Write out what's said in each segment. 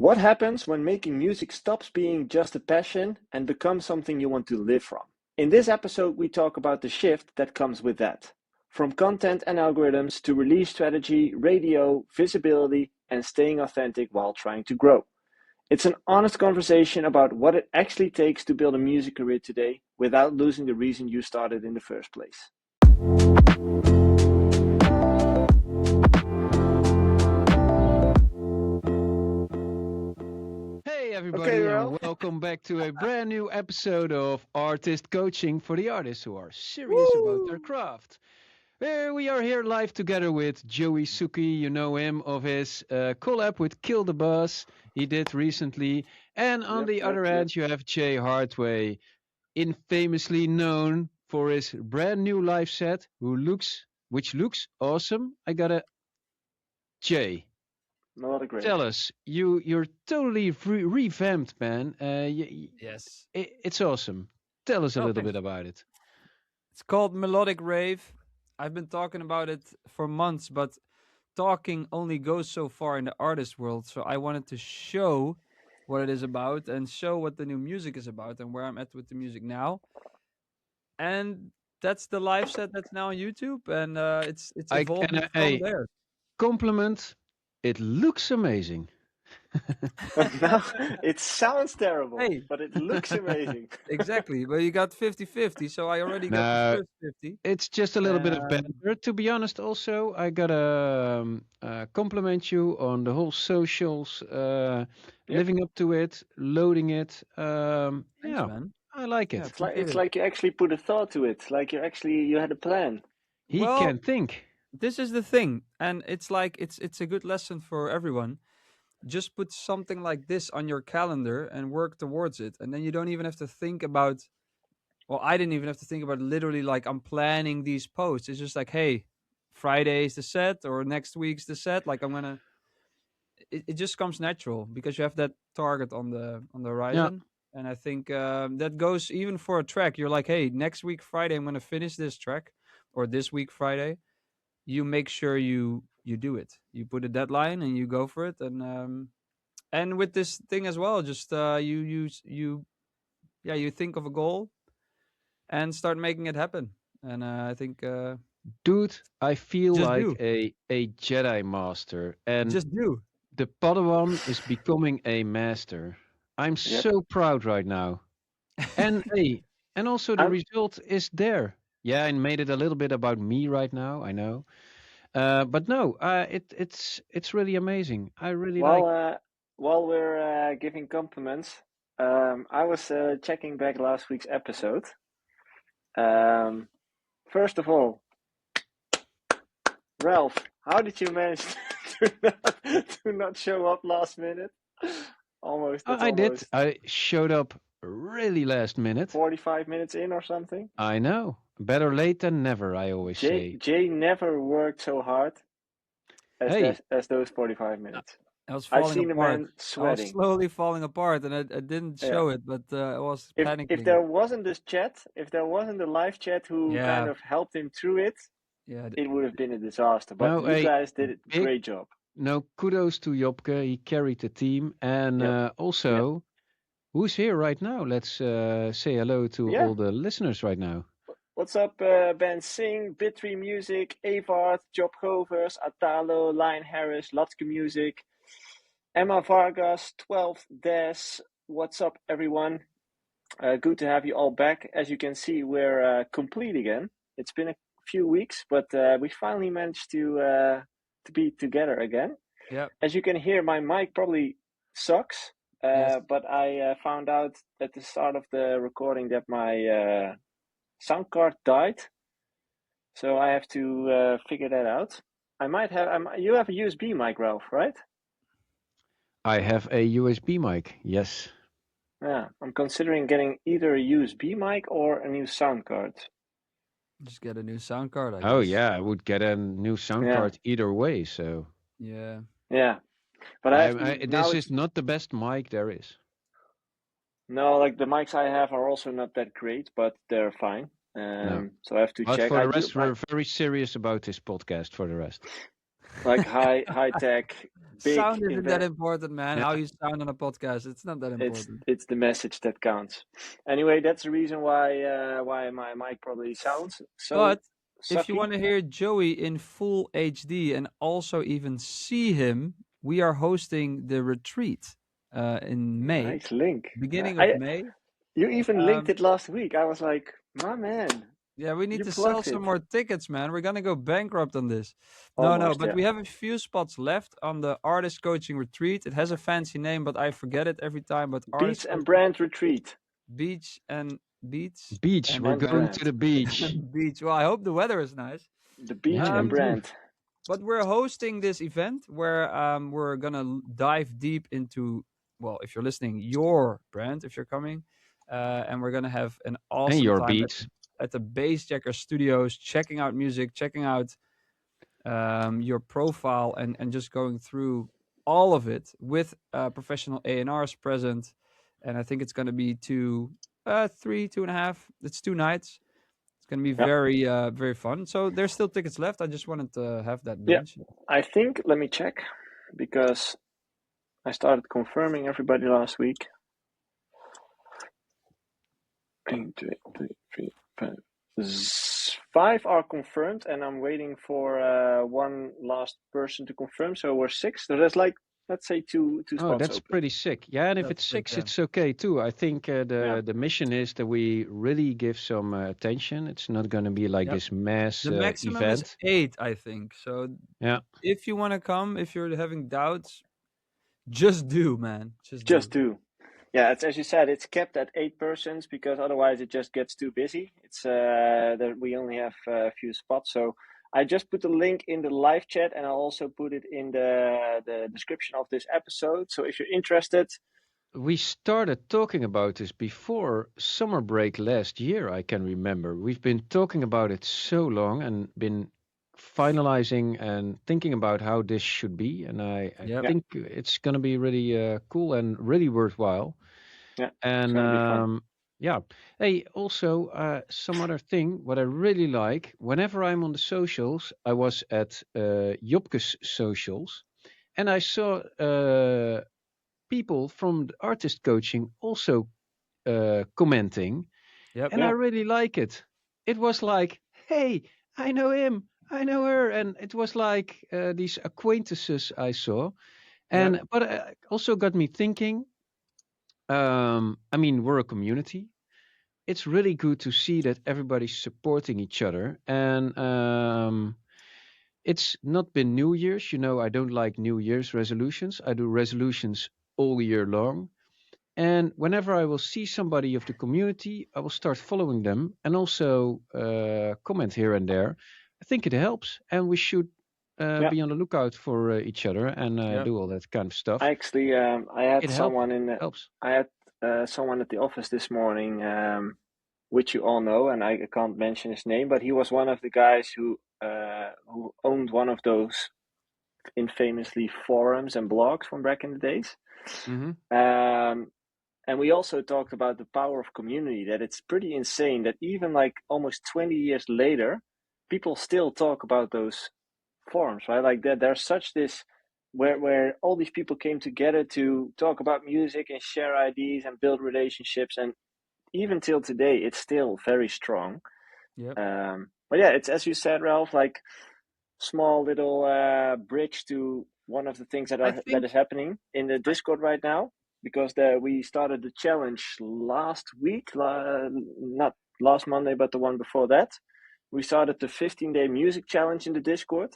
What happens when making music stops being just a passion and becomes something you want to live from? In this episode, we talk about the shift that comes with that. From content and algorithms to release strategy, radio, visibility, and staying authentic while trying to grow. It's an honest conversation about what it actually takes to build a music career today without losing the reason you started in the first place. Hey everybody, and welcome back to a brand new episode of Artist Coaching for the artists who are serious about their craft. Where we are here live together with Joey Suki, you know him of his collab with Kill the Buzz he did recently. And on the other end, you have Jay Hartway, infamously known for his brand new live set, which looks awesome. I gotta, Jay. Tell us, you're totally revamped, man. Yes. It's awesome. Tell us a little bit about it. It's called Melodic Rave. I've been talking about it for months, but talking only goes so far in the artist world. So I wanted to show what it is about and show what the new music is about and where I'm at with the music now. And that's the live set that's now on YouTube, and it's evolving from there. Compliment. It looks amazing. No, it sounds terrible, but it looks amazing. Exactly. But you got 50-50, so I already got the first 50. It's just a little bit of banter. To be honest, also, I got to compliment you on the whole socials, living up to it, loading it. Thanks, man. I like it. Yeah, it's like you actually put a thought to it, like you had a plan. He can think. This is the thing, and it's like it's a good lesson for everyone. Just put something like this on your calendar and work towards it, and then you don't even have to think about. Well, I didn't even have to think about literally like I'm planning these posts. It's just like, hey, Friday's the set or next week's the set. Like I'm gonna. It just comes natural because you have that target on the horizon, and I think that goes even for a track. You're like, hey, next week Friday I'm gonna finish this track, or this week Friday. You make sure you do it. You put a deadline and you go for it. And with this thing as well, just you think of a goal and start making it happen. And I think, dude, I feel like a Jedi master, and just do. The Padawan is becoming a master. I'm so proud right now, and and also the result is there. Yeah, I made it a little bit about me right now. I know, but no, it's really amazing. I really like. While we're giving compliments, I was checking back last week's episode. First of all, Ralph, how did you manage to not show up last minute? I did. I showed up really last minute. 45 minutes in or something. I know. Better late than never, I always say. Jay never worked so hard as those 45 minutes. I've seen the man sweating. I was slowly falling apart, and I didn't show it, but I was panicking. If there wasn't this chat, if there wasn't the live chat who kind of helped him through it, it would have been a disaster. But you guys did a great job. No, kudos to Jobke. He carried the team. And also, who's here right now? Let's say hello to all the listeners right now. What's up, Ben Singh, Bit3 Music, Evart, Job Govers, Atalo, Lion Harris, Latke Music, Emma Vargas, 12 Des. What's up, everyone? Good to have you all back. As you can see, we're complete again. It's been a few weeks, but we finally managed to be together again. Yeah. As you can hear, my mic probably sucks, but I found out at the start of the recording that my sound card died, so I have to figure that out. I might have. You have a USB mic, Ralph, right? I have a USB mic. Yes. Yeah, I'm considering getting either a USB mic or a new sound card. Just get a new sound card, I guess. Oh yeah, I would get a new sound card either way. So. Yeah. Yeah, but this is not the best mic there is. No, like the mics I have are also not that great, but they're fine. So I have to check. For the rest, we're very serious about this podcast. For the rest, like high tech, big Sound isn't that event. important, man. Yeah. How you sound on a podcast, it's not that important. It's the message that counts. Anyway, that's the reason why my mic probably sounds so But if you sucky. want to hear Joey in full HD and also even see him, we are hosting the retreat in May, Nice link. beginning of I May. You even linked Um, it last week. I was like, my man, yeah, we need you to sell plugged some it. more tickets, man. We're gonna go bankrupt on this. No, Almost, but yeah. we have a few spots left on the artist coaching retreat. It has a fancy name, but I forget it every time. But Beach artist and coaching Brand Retreat. beach and beach Beach. We're And going to Brand. the beach. beach. Well, I hope the weather is nice. The Beach Yeah, and me too. Brand. But we're hosting this event where we're gonna dive deep into, well, if you're listening, your brand, if you're coming, and we're gonna have an And awesome your time beats. at the Bassjacker Studios, checking out music, checking out your profile, and just going through all of it with professional A&Rs present. And I think it's gonna be 2.5. It's 2 nights. It's gonna be Yeah. very fun. So there's still tickets left. I just wanted to have that Yeah. mentioned. I think, let me check, because I started confirming everybody last week. 1, 2, 3, 4, 5 are confirmed, and I'm waiting for one last person to confirm. So we're 6. So there's like, let's say two Oh, spots that's open. pretty sick. Yeah, and if That's it's sick, 6, yeah. it's okay too. I think Yeah. the mission is that we really give some attention. It's not going to be like Yep. this mass The maximum is event. 8, I think. So Yeah. if you want to come, if you're having doubts, just do, man. Just do. Yeah, it's as you said, it's kept at 8 persons because otherwise it just gets too busy. It's that we only have a few spots. So I just put the link in the live chat, and I'll also put it in the description of this episode. So if you're interested, We started talking about this before summer break last year, I can remember. We've been talking about it so long and been finalizing and thinking about how this should be. And I Yep. think it's going to be really cool and really worthwhile. yeah, it's And gonna be fun. yeah. Hey, also, some other thing, what I really like, whenever I'm on the socials, I was at Jobke's socials, and I saw people from the artist coaching also commenting, Yep. and I Yeah. really like it. It was like, hey, I know him, I know her, and it was like these acquaintances I saw, and but also got me thinking. I mean, we're a community. It's really good to see that everybody's supporting each other, and it's not been New Year's. You know, I don't like New Year's resolutions. I do resolutions all year long. And whenever I will see somebody of the community, I will start following them and also comment here and there. I think it helps, and we should Yeah. be on the lookout for each other and Yep. do all that kind of stuff. I actually I had It someone in the, helps. I had someone at the office this morning, which you all know, and I can't mention his name, but he was one of the guys who owned one of those infamously forums and blogs from back in the days. Hmm. And we also talked about the power of community, that it's pretty insane that even like almost 20 years later, people still talk about those forums, right? Like that there's such this where all these people came together to talk about music and share ideas and build relationships, and even till today it's still very strong. Yep. But yeah, it's as you said, Ralph, like small little bridge to one of the things that is happening in the Discord right now, because we started the challenge last week, not last Monday, but the one before that. We started the 15-day music challenge in the Discord.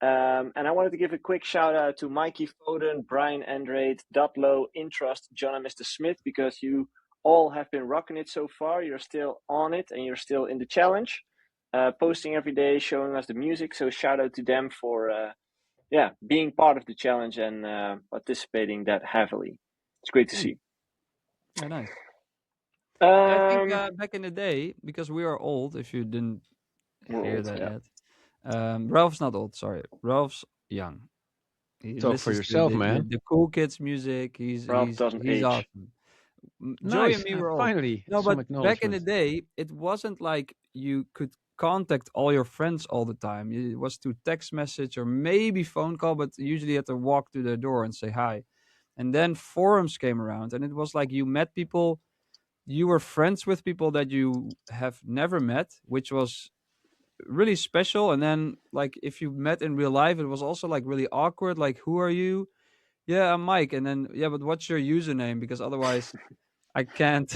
And I wanted to give a quick shout out to Mikey Foden, Brian Andrade, Dutlow, Intrust, John and Mr. Smith, because you all have been rocking it so far. You're still on it and you're still in the challenge, posting every day, showing us the music. So shout out to them for being part of the challenge and participating that heavily. It's great to see. Yeah, nice. Yeah, I think back in the day, because we are old, if you didn't hear old, that yeah. yet. Ralph's not old, sorry. Ralph's young. He Talk for listens yourself, to man. the cool kids music. Ralph doesn't age. Awesome. Joey Nice. and me were old. Finally, No, some but back in the acknowledgement. day, it wasn't like you could contact all your friends all the time. It was through text message or maybe phone call, but usually you had to walk to the door and say hi. And then forums came around, and it was like you met people, you were friends with people that you have never met, which was really special. And then, like, if you met in real life, it was also like really awkward. Like, who are you? Yeah, I'm Mike. And then, yeah, but what's your username? Because otherwise, I can't,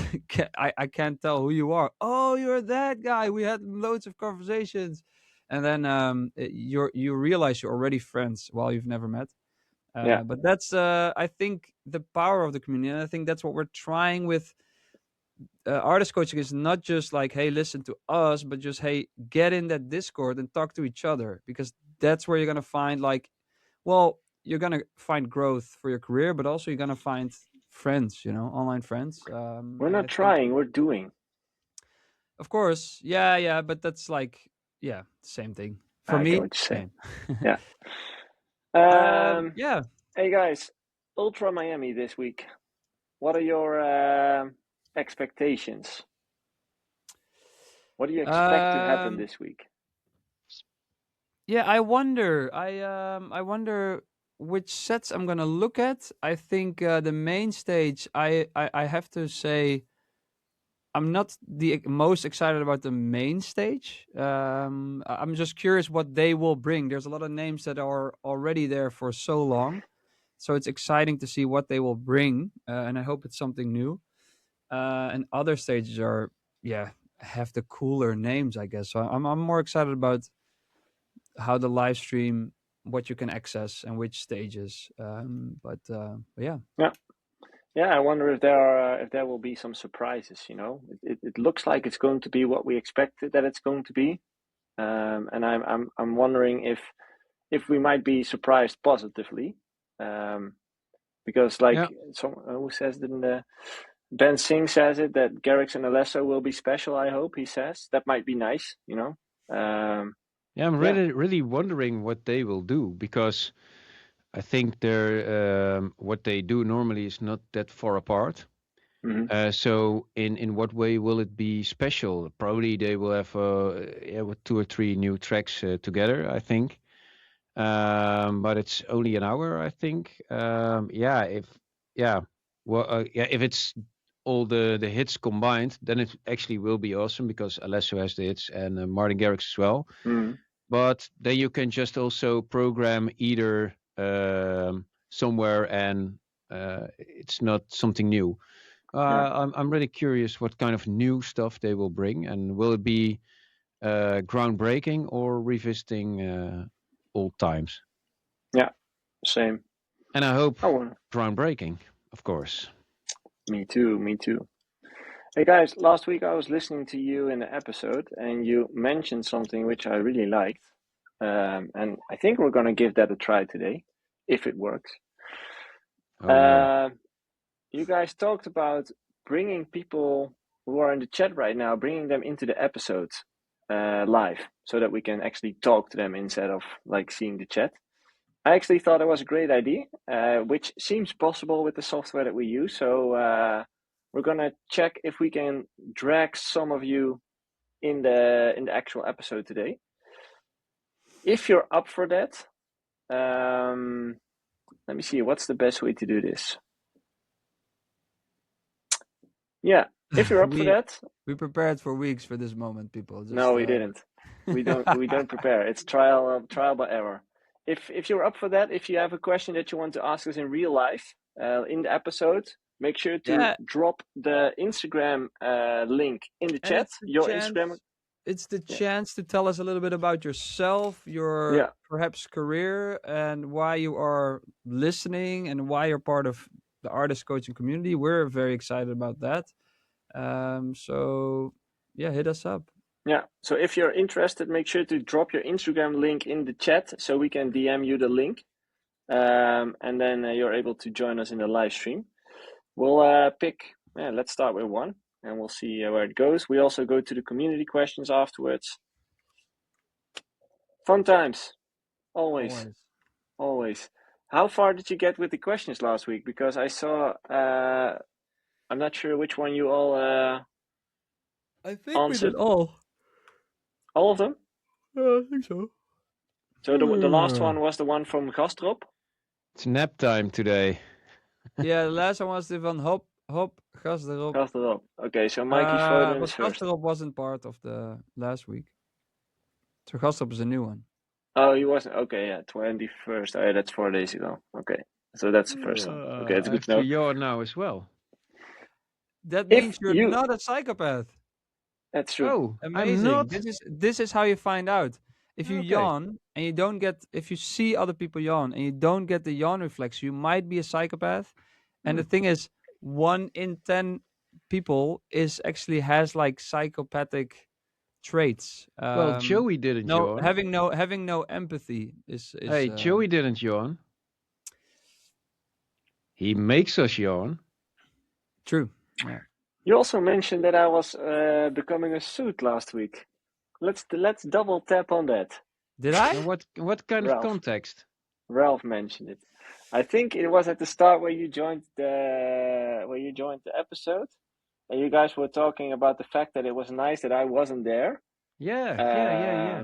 I can't tell who you are. Oh, you're that guy. We had loads of conversations, and then you realize you're already friends while you've never met. Yeah. But that's I think the power of the community, and I think that's what we're trying with artist coaching. Is not just like, hey, listen to us, but just, hey, get in that Discord and talk to each other, because that's where you're gonna find, like, well, you're gonna find growth for your career, but also you're gonna find friends, online friends. We're And not I think, trying, we're doing. of course, yeah, but that's like, yeah, same thing for I get me. what you're saying. Same. Yeah. Yeah. Hey guys, Ultra Miami this week. What are your expectations? What do you expect to happen this week? Yeah, I wonder. I wonder which sets I'm gonna look at. I think the main stage. I have to say, I'm not the most excited about the main stage. I'm just curious what they will bring. There's a lot of names that are already there for so long, so it's exciting to see what they will bring, and I hope it's something new. And other stages are, yeah, have the cooler names, I guess. So I'm more excited about how the live stream, what you can access, and which stages. But yeah. Yeah, I wonder if there will be some surprises. It looks like it's going to be what we expected that it's going to be, and I'm wondering if we might be surprised positively, because like Yeah. who says it in the Ben Singh says it that Garrix and Alesso will be special. I hope he says that might be nice. Yeah, I'm Yeah. really wondering what they will do, because I think they're what they do normally is not that far apart. Hmm. So in what way will it be special? Probably they will have with 2 or 3 new tracks together, I think. But it's only an hour, I think. Yeah, if it's all the hits combined, then it actually will be awesome, because Alesso has the hits and Martin Garrix as well. Hmm. But then you can just also program either somewhere, and it's not something new. Yeah. I'm really curious what kind of new stuff they will bring, and will it be groundbreaking or revisiting old times? Yeah. Same. And I hope Oh, groundbreaking, of course. me too. Me too. Hey guys, last week I was listening to you in the episode, and you mentioned something which I really liked, and I think we're gonna give that a try today, if it works. Oh no. You guys talked about bringing people who are in the chat right now, bringing them into the episodes live, so that we can actually talk to them instead of like seeing the chat. I actually thought it was a great idea, which seems possible with the software that we use. So we're gonna check if we can drag some of you in the actual episode today. If you're up for that, let me see. What's the best way to do this? Yeah, if you're up for that. We prepared for weeks for this moment, people. Just, No, we didn't. We don't prepare. It's trial by error. If you're up for that, if you have a question that you want to ask us in real life, in the episode, make sure to Yeah. drop the Instagram link in the And chat. it's the Your chance. Instagram. It's the Yeah. chance to tell us a little bit about yourself, your Yeah. perhaps career, and why you are listening, and why you're part of the artist coaching community. We're very excited about that. So yeah, hit us up. Yeah. So if you're interested, make sure to drop your Instagram link in the chat so we can DM you the link, and then you're able to join us in the live stream. We'll pick. Yeah, let's start with one, and we'll see where it goes. We also go to the community questions afterwards. Fun times, always. How far did you get with the questions last week? Because I saw. I'm not sure which one you all I think answered. we did all. All of them? I think so. So the last one was the one from Gastrop? It's nap time today. Yeah, the last one was the van Hop, gas erop. Gastrop. Okay, so Mikey Foden But is gas first. erop wasn't part of the last week. So gas erop is a new one. Oh, he wasn't. Okay, yeah, 21st. Oh, yeah, that's 4 days ago. Okay, so that's the first one. Okay, it's I good have to know. to yawn now as well. That If means you're you, not a psychopath. that's true. Oh, I'm Amazing. not. This is how you find out. If you Okay. yawn and you don't get, if you see other people yawn and you don't get the yawn reflex, you might be a psychopath. And the thing is, 1 in 10 people is actually has like psychopathic traits. Well, Joey didn't No, yawn. having no empathy is. Hey, Joey didn't yawn. He makes us yawn. True. Yeah. You also mentioned that I was becoming a suit last week. Let's double tap on that. Did I? Now, what kind of Ralph. context? Ralph mentioned it. I think it was at the start where you joined the episode, and you guys were talking about the fact that it was nice that I wasn't there. Yeah.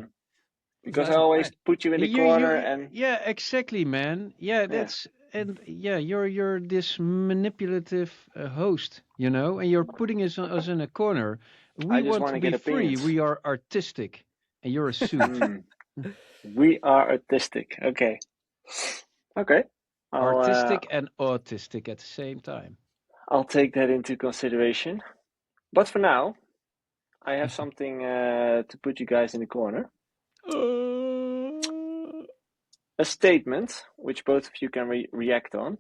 Because nice I and always quiet. put you in the corner and Yeah, exactly, man. Yeah, that's and yeah, you're this manipulative host, you know, and you're putting us in a corner. We I just want want to to be get free. opinions. We are artistic, and you're a suit. We are artistic. Okay. Artistic and autistic at the same time. I'll take that into consideration. But for now, I have something to put you guys in the corner. A statement, which both of you can react on.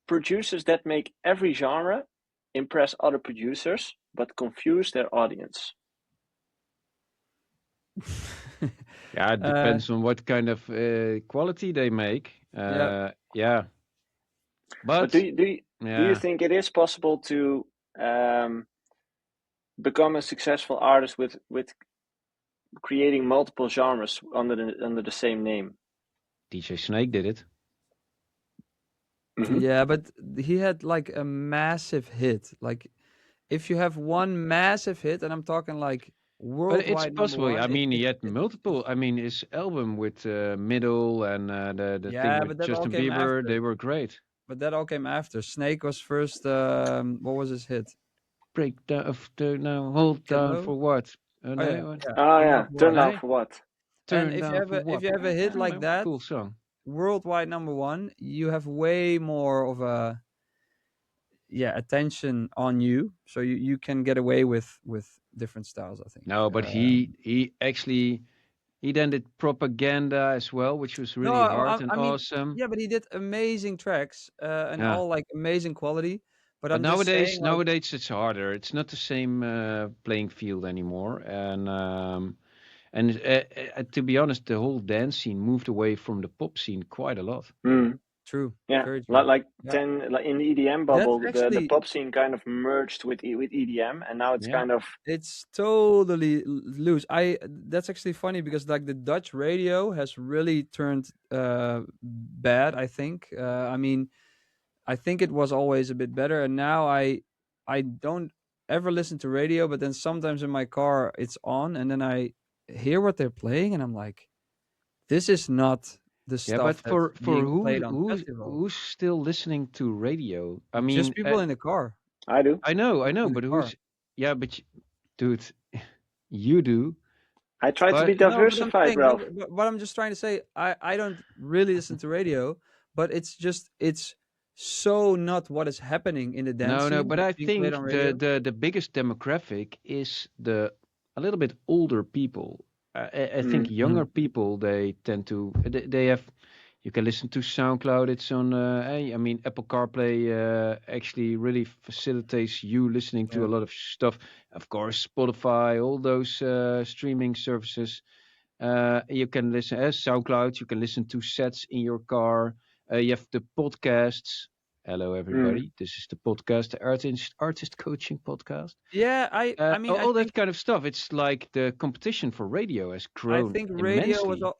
Producers that make every genre impress other producers, but confuse their audience. Yeah, it depends on what kind of quality they make. Yeah. But do you think it is possible to become a successful artist with creating multiple genres under the same name? DJ Snake did it. Mm-hmm. Yeah, but he had like a massive hit. Like, if you have one massive hit, and I'm talking like worldwide. But it's possible. Number one, I mean, he had multiple. I mean, his album with Middle and the thing but with that all Justin came Bieber, after. they were great. But that all came after. Snake was first. What was his hit? Break down of the now, hold down Hello? for what? Oh yeah, turn down for what? Turn And down for what? if you have a hit like that, cool song. Worldwide number one, you have way more of a attention on you, so you can get away with different styles, I think. No, but he actually he then did propaganda as well, which was really hard and awesome. Yeah, but he did amazing tracks and all like amazing quality. But I'm nowadays, just saying, nowadays it's harder. It's not the same playing field anymore, and to be honest, the whole dance scene moved away from the pop scene quite a lot. True. Yeah, very true. like in the EDM bubble, actually, the pop scene kind of merged with EDM, and now it's kind of it's totally loose. That's actually funny because like the Dutch radio has really turned bad. I think. I mean, I think it was always a bit better, and now I don't ever listen to radio, but then sometimes in my car it's on, and then I hear what they're playing, and I'm like, this is not the stuff. But for who's still listening to radio? I mean, just people in the car. I do. I know, but who's? Yeah, but dude, you do. I try to be diversified, Ralph. But I'm just trying to say, I don't really listen to radio, but it's so not what is happening in the dance scene. No, but I think the biggest demographic is a little bit older people. I think younger people, they tend to they have. You can listen to SoundCloud. It's on. I mean, Apple CarPlay actually really facilitates you listening to a lot of stuff. Of course, Spotify, all those streaming services. You can listen SoundCloud. You can listen to sets in your car. You have the podcasts. Hello, everybody. This is the podcast, the artist coaching podcast. Yeah, I mean, all that kind of stuff. It's like the competition for radio has grown. I think radio immensely. was.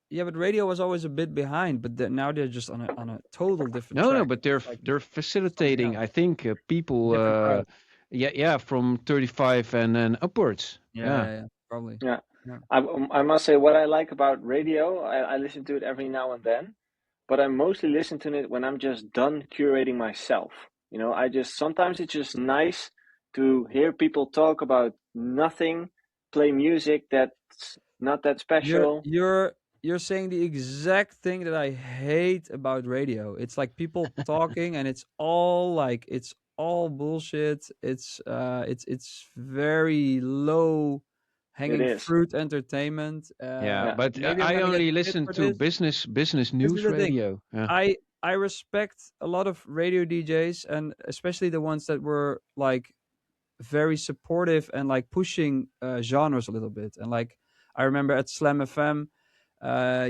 Yeah, but radio was always a bit behind, but now they're just on a total different. No, but they're facilitating. I think people Yeah, from 35 and then upwards. Yeah. Yeah, probably. Yeah. Yeah. I must say what I like about radio, I listen to it every now and then, but I mostly listen to it when I'm just done curating myself. You know, sometimes it's just nice to hear people talk about nothing, play music that's not that You're special. you're you're saying the exact thing that I hate about radio. It's like people talking and it's all bullshit. It's very low It hanging is. fruit entertainment. Yeah, Yeah. but Maybe I'm I gonna get only shit listen for to this. business This is news the thing. radio. Yeah. I respect a lot of radio DJs and especially the ones that were like very supportive and like pushing genres a little bit. And like I remember at Slam FM,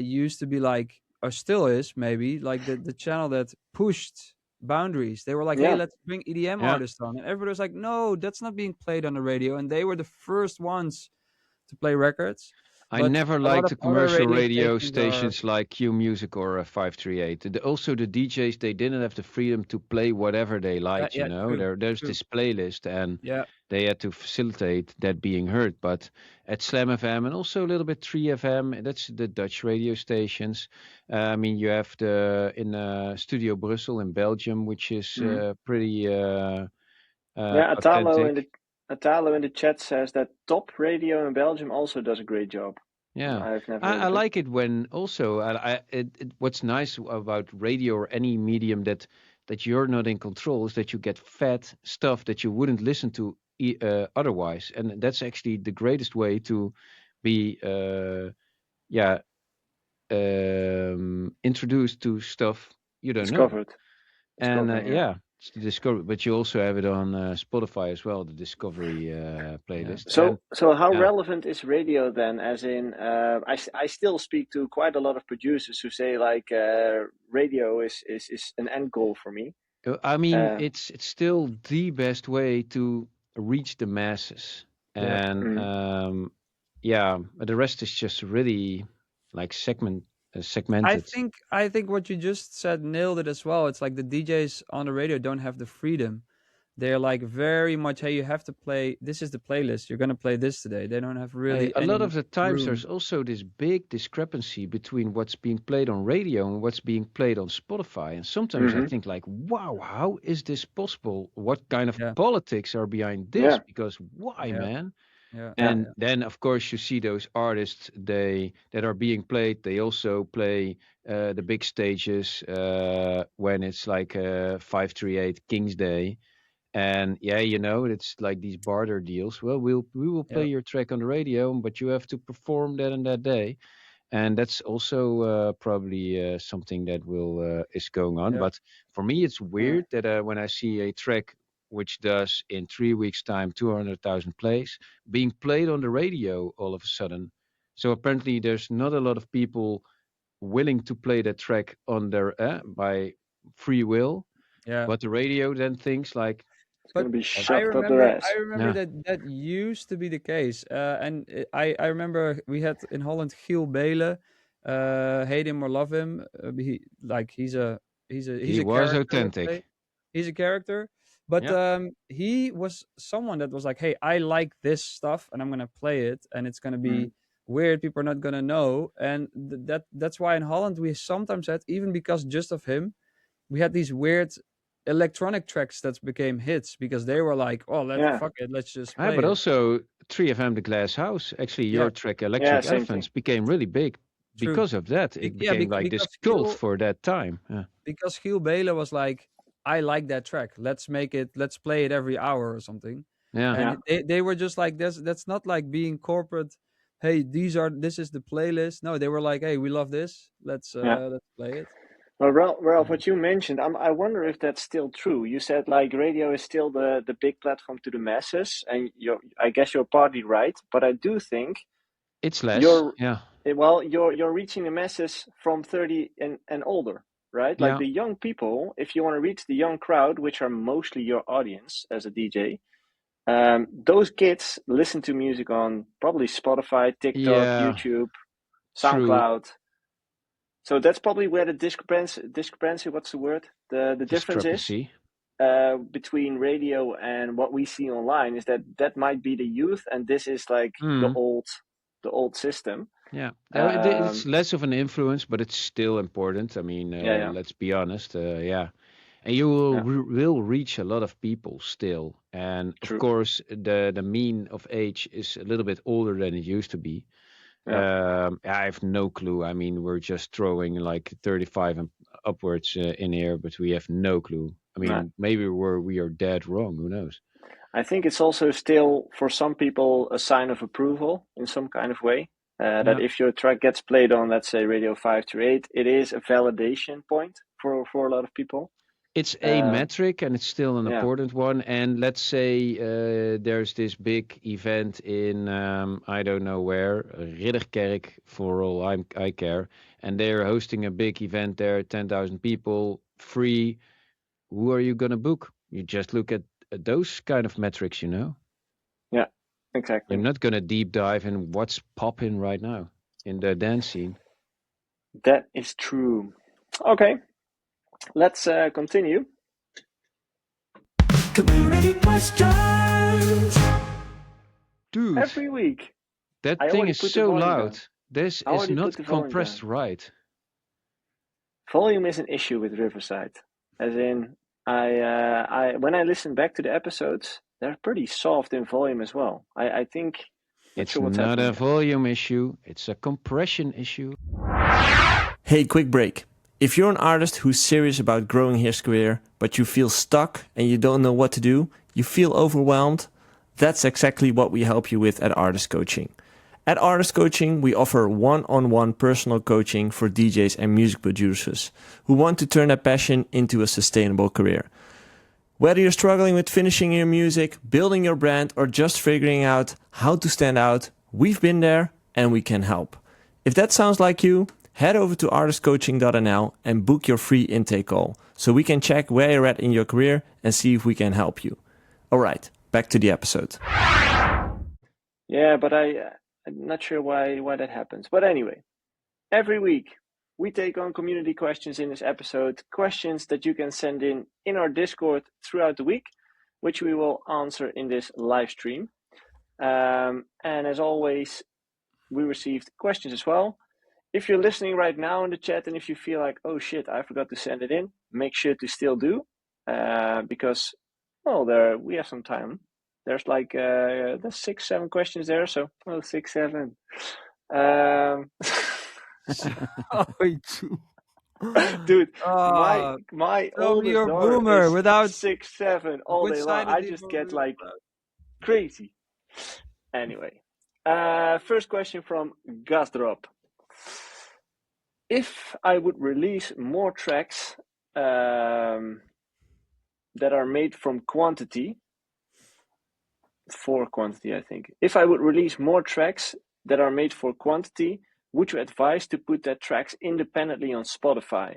used to be like, or still is maybe like the channel that pushed boundaries. They were like, hey, Yeah. let's bring EDM Yeah. artists on, and everybody was like, no, that's not being played on the radio. And they were the first ones to play records. I But never a lot liked of the other commercial radio radio stations are, stations like Q Music or 538. Also, the DJs, they didn't have the freedom to play whatever they liked, you yeah, know. true, There's true, this playlist, and yeah, they had to facilitate that being heard. But at Slam FM and also a little bit 3FM, that's the Dutch radio stations. I mean, you have in Studio Brussels in Belgium, which is Mhm. pretty Yeah, authentic. Atalo in the chat says that Top Radio in Belgium also does a great job. Yeah, I've never heard I of it. like it when also what's nice about radio or any medium that you're not in control is that you get fed stuff that you wouldn't listen to otherwise, and that's actually the greatest way to be yeah introduced to stuff you don't know. Discovered. And Discovering, yeah. yeah, it's the discovery, but you also have it on Spotify as well, the discovery yeah. playlist. And So how yeah, relevant is radio then? As in, I still speak to quite a lot of producers who say like radio is an end goal for me. I mean, Uh, it's still the best way to reach the masses, Yeah. and mm, yeah, the rest is just really like segmented. I think what you just said nailed it as well. It's like the DJs on the radio don't have the freedom. They're like very much, hey, you have to play. This is the playlist. You're gonna play this today. They don't have really A lot any of the times, room. there's also this big discrepancy between what's being played on radio and what's being played on Spotify. And sometimes I hmm think, like, wow, how is this possible? What kind of Yeah, politics are behind this? Yeah. Because why, yeah, man? yeah, Yeah. And then, of course, you see those artists that are being played. They also play the big stages when it's like 538 King's Day, and yeah, you know, it's like these barter deals. Well, we will play yeah, your track on the radio, but you have to perform that and that day, and that's also probably something that will is going on. yeah, But for me, it's Yeah. weird that when I see a track which does in 3 weeks' time 200,000 plays being played on the radio all of a sudden. So apparently, there's not a lot of people willing to play that track on their by free will, yeah. but the radio then thinks like, It's But gonna be shoved up their I ass. remember yeah, that that used to be the case. And I remember we had in Holland Giel Belen, hate him or love him. He's he a was character, let's authentic. say. He's a character. But Yeah. he was someone that was like, hey, I like this stuff and I'm gonna play it and it's gonna Mm. be weird. People are not gonna know. And that's why in Holland we sometimes had, even because just of him, we had these weird electronic tracks that became hits because they were like, oh, Yeah. fuck it, let's just Ah, play but it. also 3FM, The Glass House. Actually, Yeah, your track Yeah. Electric Same thing. Elephants became really big true. because of that. It Yeah, became like this cult for that time. Yeah. because Giel Belen was like, I like that track. Let's play it every hour or something. Yeah. Yeah. And they were just like, that's not like being corporate. Hey, this is the playlist. No, they were like, hey, we love this. Yeah. Let's play it. Well, Ralph, what you mentioned, I wonder if that's still true. You said like radio is still the big platform to the masses, and I guess you're partly right. But I do think It's less. you're Yeah. you're reaching the masses from 30 and older, right? Like Yeah. the young people. If you want to reach the young crowd, which are mostly your audience as a DJ, those kids listen to music on probably Spotify, TikTok, Yeah. YouTube, True. SoundCloud. So that's probably where the discrepancy, what's the word? The difference is. Discrepancy. between radio and what we see online is that might be the youth, and this is like the old system. Yeah, it's less of an influence, but it's still important. I mean, Yeah. let's be honest. Yeah, and you will reach a lot of people still. And of True. course, the mean of age is a little bit older than it used to be. I have no clue. I mean, we're just throwing like 35 and upwards in here, but we have no clue. I mean, maybe we are dead wrong. Who knows? I think it's also still for some people a sign of approval in some kind of way. That if your track gets played on, let's say, radio 5 to 8, it is a validation point for a lot of people. It's a metric, and it's still an important one. And let's say there's this big event in, I don't know where, Ridderkerk, for all I care. And they're hosting a big event there, 10,000 people, free. Who are you going to book? You just look at those kind of metrics, you know? Yeah, exactly. You're not going to deep dive in what's popping right now in the dance scene. That is true. Okay, let's continue. Community questions. Dude, every week. That thing is so loud. This is not compressed right. Volume is an issue with Riverside. As in, I when I listen back to the episodes, they're pretty soft in volume as well. I think it's not a volume issue, it's a compression issue. Hey, quick break. If you're an artist who's serious about growing his career, but you feel stuck and you don't know what to do, you feel overwhelmed, that's exactly what we help you with at Artist Coaching. At Artist Coaching, we offer one-on-one personal coaching for DJs and music producers who want to turn their passion into a sustainable career. Whether you're struggling with finishing your music, building your brand, or just figuring out how to stand out, we've been there and we can help. If that sounds like you, head over to artistcoaching.nl and book your free intake call so we can check where you're at in your career and see if we can help you. All right, back to the episode. Yeah, but I'm not sure why that happens. But anyway, every week we take on community questions in this episode, questions that you can send in our Discord throughout the week, which we will answer in this live stream. And as always, we received questions as well. If you're listening right now in the chat and if you feel like, oh shit, I forgot to send it in, make sure to still do, because, well, we have some time. There's like there's 6-7 questions there, so 6-7. Dude, my oldest you're a daughter boomer is without 6-7 all day long. I just get like crazy. Anyway, first question from Gasdrop. If I would release more tracks that are made from quantity, for quantity, I think. If I would release more tracks that are made for quantity, would you advise to put that tracks independently on Spotify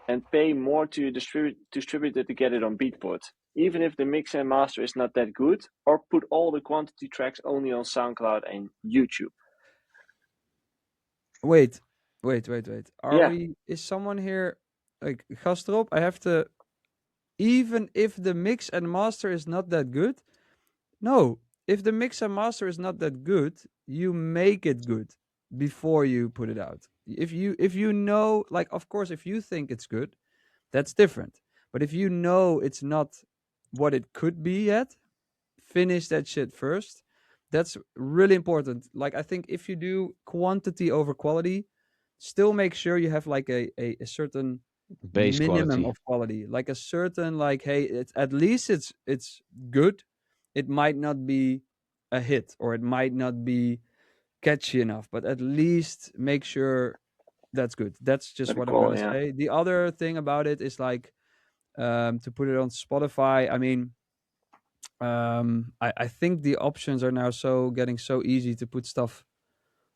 and pay more to distributor to get it on Beatport, even if the mix and master is not that good, or put all the quantity tracks only on SoundCloud and YouTube? Wait. Is someone here like Gastrop? I have to, even if the mix and master is not that good? No, if the mix and master is not that good, you make it good before you put it out. If you know, like, of course, if you think it's good, that's different. But if you know it's not what it could be yet, finish that shit first. That's really important. Like, I think if you do quantity over quality, still make sure you have like a certain base minimum quality of quality, like a certain, like, hey, it's at least it's good. It might not be a hit or it might not be catchy enough, but at least make sure that's good. That's just what I'm gonna say. The other thing about it is like, to put it on Spotify. I mean, I think the options are now getting so easy to put stuff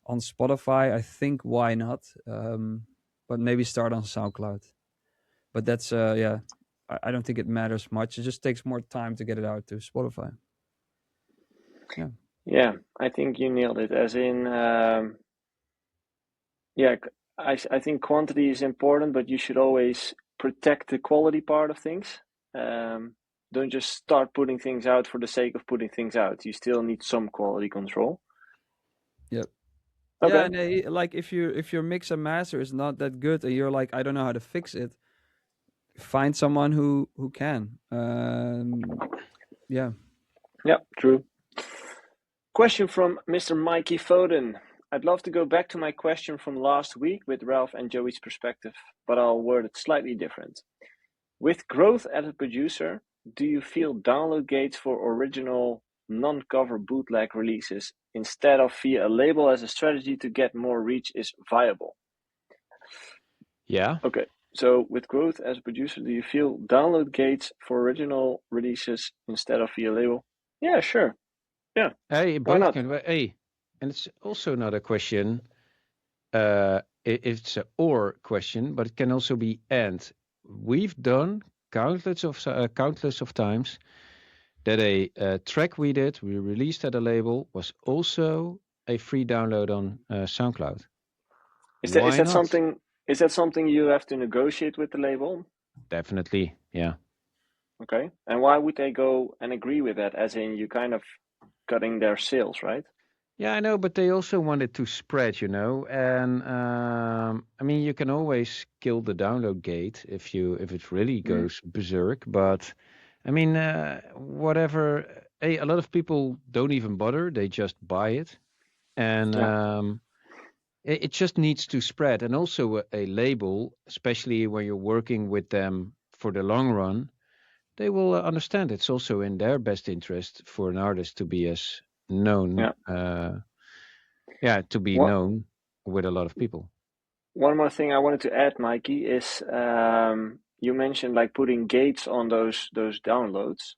on Spotify. I think why not? But maybe start on SoundCloud. But that's I don't think it matters much. It just takes more time to get it out to Spotify. Yeah, I think you nailed it. As in, I think quantity is important, but you should always protect the quality part of things. don't just start putting things out for the sake of putting things out. You still need some quality control. Yep. Okay. Yeah, and like if your mix and master is not that good and you're like, I don't know how to fix it, find someone who can. Yeah. Yeah, true. Question from Mr. Mikey Foden. I'd love to go back to my question from last week with Ralph and Joey's perspective, but I'll word it slightly different. With growth as a producer, do you feel download gates for original non-cover bootleg releases instead of via a label as a strategy to get more reach is viable? Yeah. Okay, so with growth as a producer, do you feel download gates for original releases instead of via label? Yeah, sure. Yeah. Hey, Why both not? can. Hey, and it's also not a question. It's a or question, but it can also be and. We've done countless of times that a track we released at a label, was also a free download on SoundCloud. Is Why that not? something you have to negotiate with the label? Definitely, yeah. Okay. And why would they go and agree with that? As in, you kind of cutting their sales, right? Yeah, I know, but they also wanted to spread, and I mean, you can always kill the download gate if it really goes berserk. But I mean, whatever. Hey, a lot of people don't even bother; they just buy it, and it just needs to spread. And also a label, especially when you're working with them for the long run, they will understand it's also in their best interest for an artist to be as known. To be What known with a lot of people. One more thing I wanted to add, Mikey, is you mentioned like putting gates on those downloads,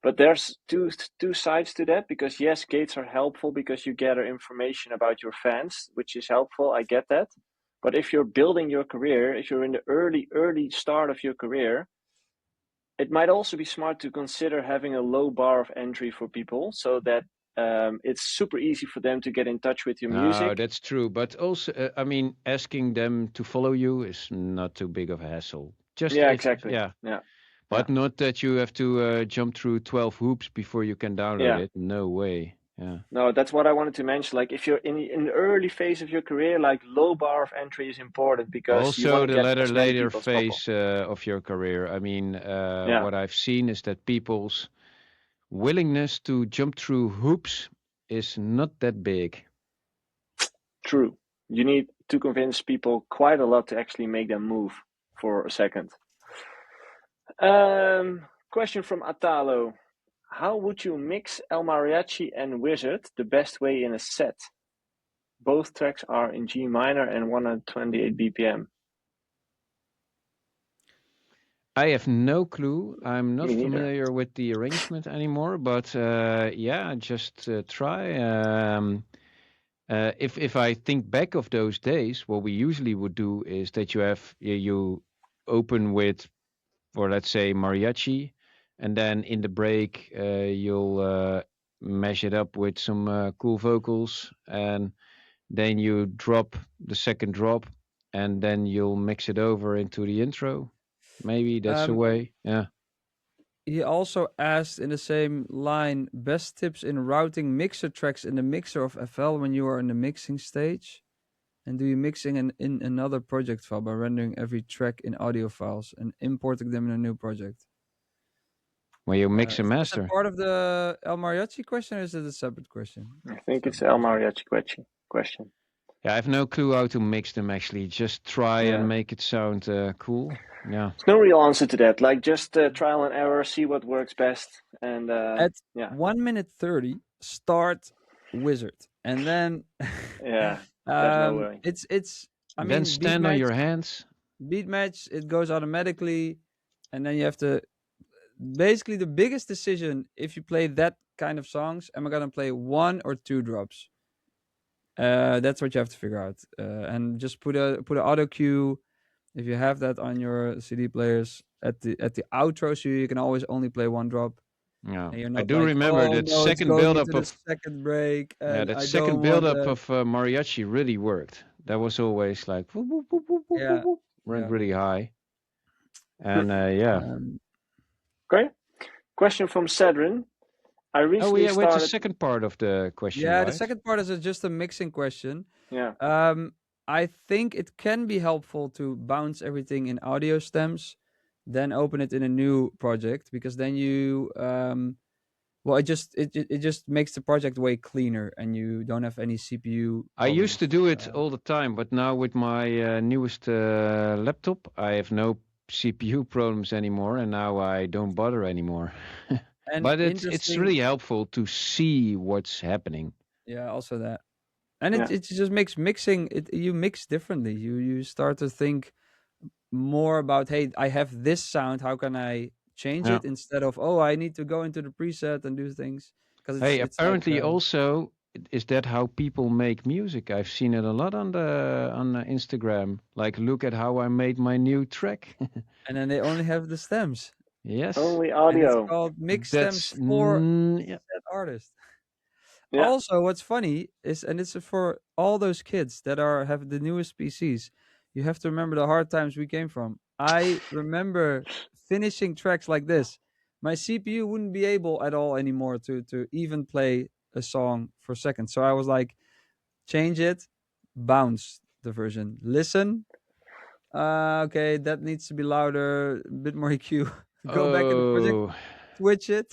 but there's two sides to that, because yes, gates are helpful because you gather information about your fans, which is helpful. I get that, but if you're building your career, if you're in the early start of your career, it might also be smart to consider having a low bar of entry for people, so that it's super easy for them to get in touch with your music. No, that's true. But also, I mean, asking them to follow you is not too big of a hassle. Just Yeah, if, exactly. yeah. Yeah. But not that you have to jump through 12 hoops before you can download Yeah. it. No way. Yeah. No, that's what I wanted to mention. Like, if you're in the early phase of your career, like low bar of entry is important, because you want Also, to the get as many later people as possible. phase of your career. I mean, Yeah. what I've seen is that people's willingness to jump through hoops is not that big. True. You need to convince people quite a lot to actually make them move for a second. Question from Atalo. How would you mix El Mariachi and Wizard the best way in a set? Both tracks are in G minor and 128 BPM. I have no clue. I'm not Me neither. familiar with the arrangement anymore, but just try. If I think back of those days, what we usually would do is that you open with, or let's say mariachi, and then in the break you'll mash it up with some cool vocals, and then you drop the second drop, and then you'll mix it over into the intro. Maybe that's the way. Yeah. He also asked in the same line, best tips in routing mixer tracks in the mixer of FL when you are in the mixing stage? And do you mixing in another project file by rendering every track in audio files and importing them in a new project? When you mix and Is master. that part of the El Mariachi question, or is it a separate question? I think it's the El Mariachi question. Yeah, I have no clue how to mix them actually. Just try Yeah. and make it sound cool. Yeah. There's no real answer to that. Like, just trial and error, see what works best. And At 1 minute 30, start Wizard, and then yeah, there's no way. it's. I mean, Then stand on your hands. Beat match, it goes automatically, and then you have to. Basically, the biggest decision if you play that kind of songs, am I gonna play 1 or 2 drops? That's what you have to figure out, and just put a auto cue if you have that on your CD players at the outro, so you can always only play 1 drop. Yeah, And I do remember that no, second it's going build-up into of the second break. that I second don't build-up want of mariachi really worked. That was always like whoop, whoop, whoop, whoop, whoop, whoop, went really high, and yeah. Okay. Question from Cedrin. I Oh, recently yeah, it's the started. second part of the question, Yeah, the right? second part is just a mixing question. Yeah. I think it can be helpful to bounce everything in audio stems, then open it in a new project, because then you well, it just makes the project way cleaner, and you don't have any CPU I used to problems. do it all the time, but now with my newest laptop, I have no CPU problems anymore, and now I don't bother anymore. And But it's interesting, really helpful to see what's happening. yeah, also that. And Yeah. it just makes mixing it, you mix differently. You start to think more about, hey, I have this sound, how can I change Yeah. it, instead of, oh, I need to go into the preset and do things, because Hey, it's like apparently also is that how people make music? I've seen it a lot on the Instagram. Like, look at how I made my new track. and then they only have the stems, Yes, Only and it's audio. called mix stems that's for yeah. that artist. Yeah. Also, what's funny is, and it's for all those kids that have the newest PCs, you have to remember the hard times we came from. I remember finishing tracks like this. My CPU wouldn't be able at all anymore to even play a song for seconds. So I was like, change it, bounce the version, listen. Okay, that needs to be louder, a bit more EQ. Go back in the project, Oh, switch it,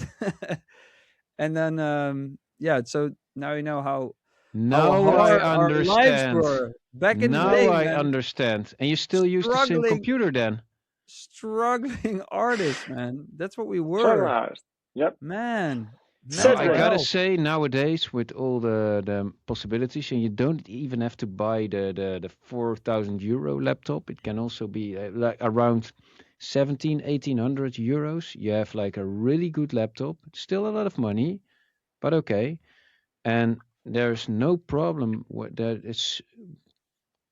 and then yeah. So now you know how now I hard our lives understand. were back in the Now day, I man. understand. And you still use the same Struggling, computer then? struggling artists, man. That's what we Struggle were, artist. Yep. man. Now I Mental Cedrin. gotta health. say, nowadays with all the possibilities, and you don't even have to buy the 4,000 euro laptop. It can also be like around 1800 euros. You have like a really good laptop. It's still a lot of money, but okay. And there's no problem with that. It's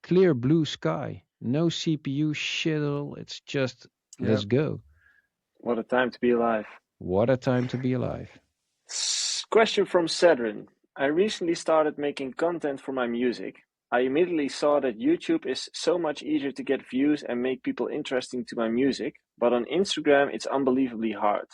clear blue sky, no CPU shittle. It's just Yeah. let's go. What a time to be alive. What a time to be alive. Question from Cedrin. I recently started making content for my music. I immediately saw that YouTube is so much easier to get views and make people interesting to my music, but on Instagram it's unbelievably hard.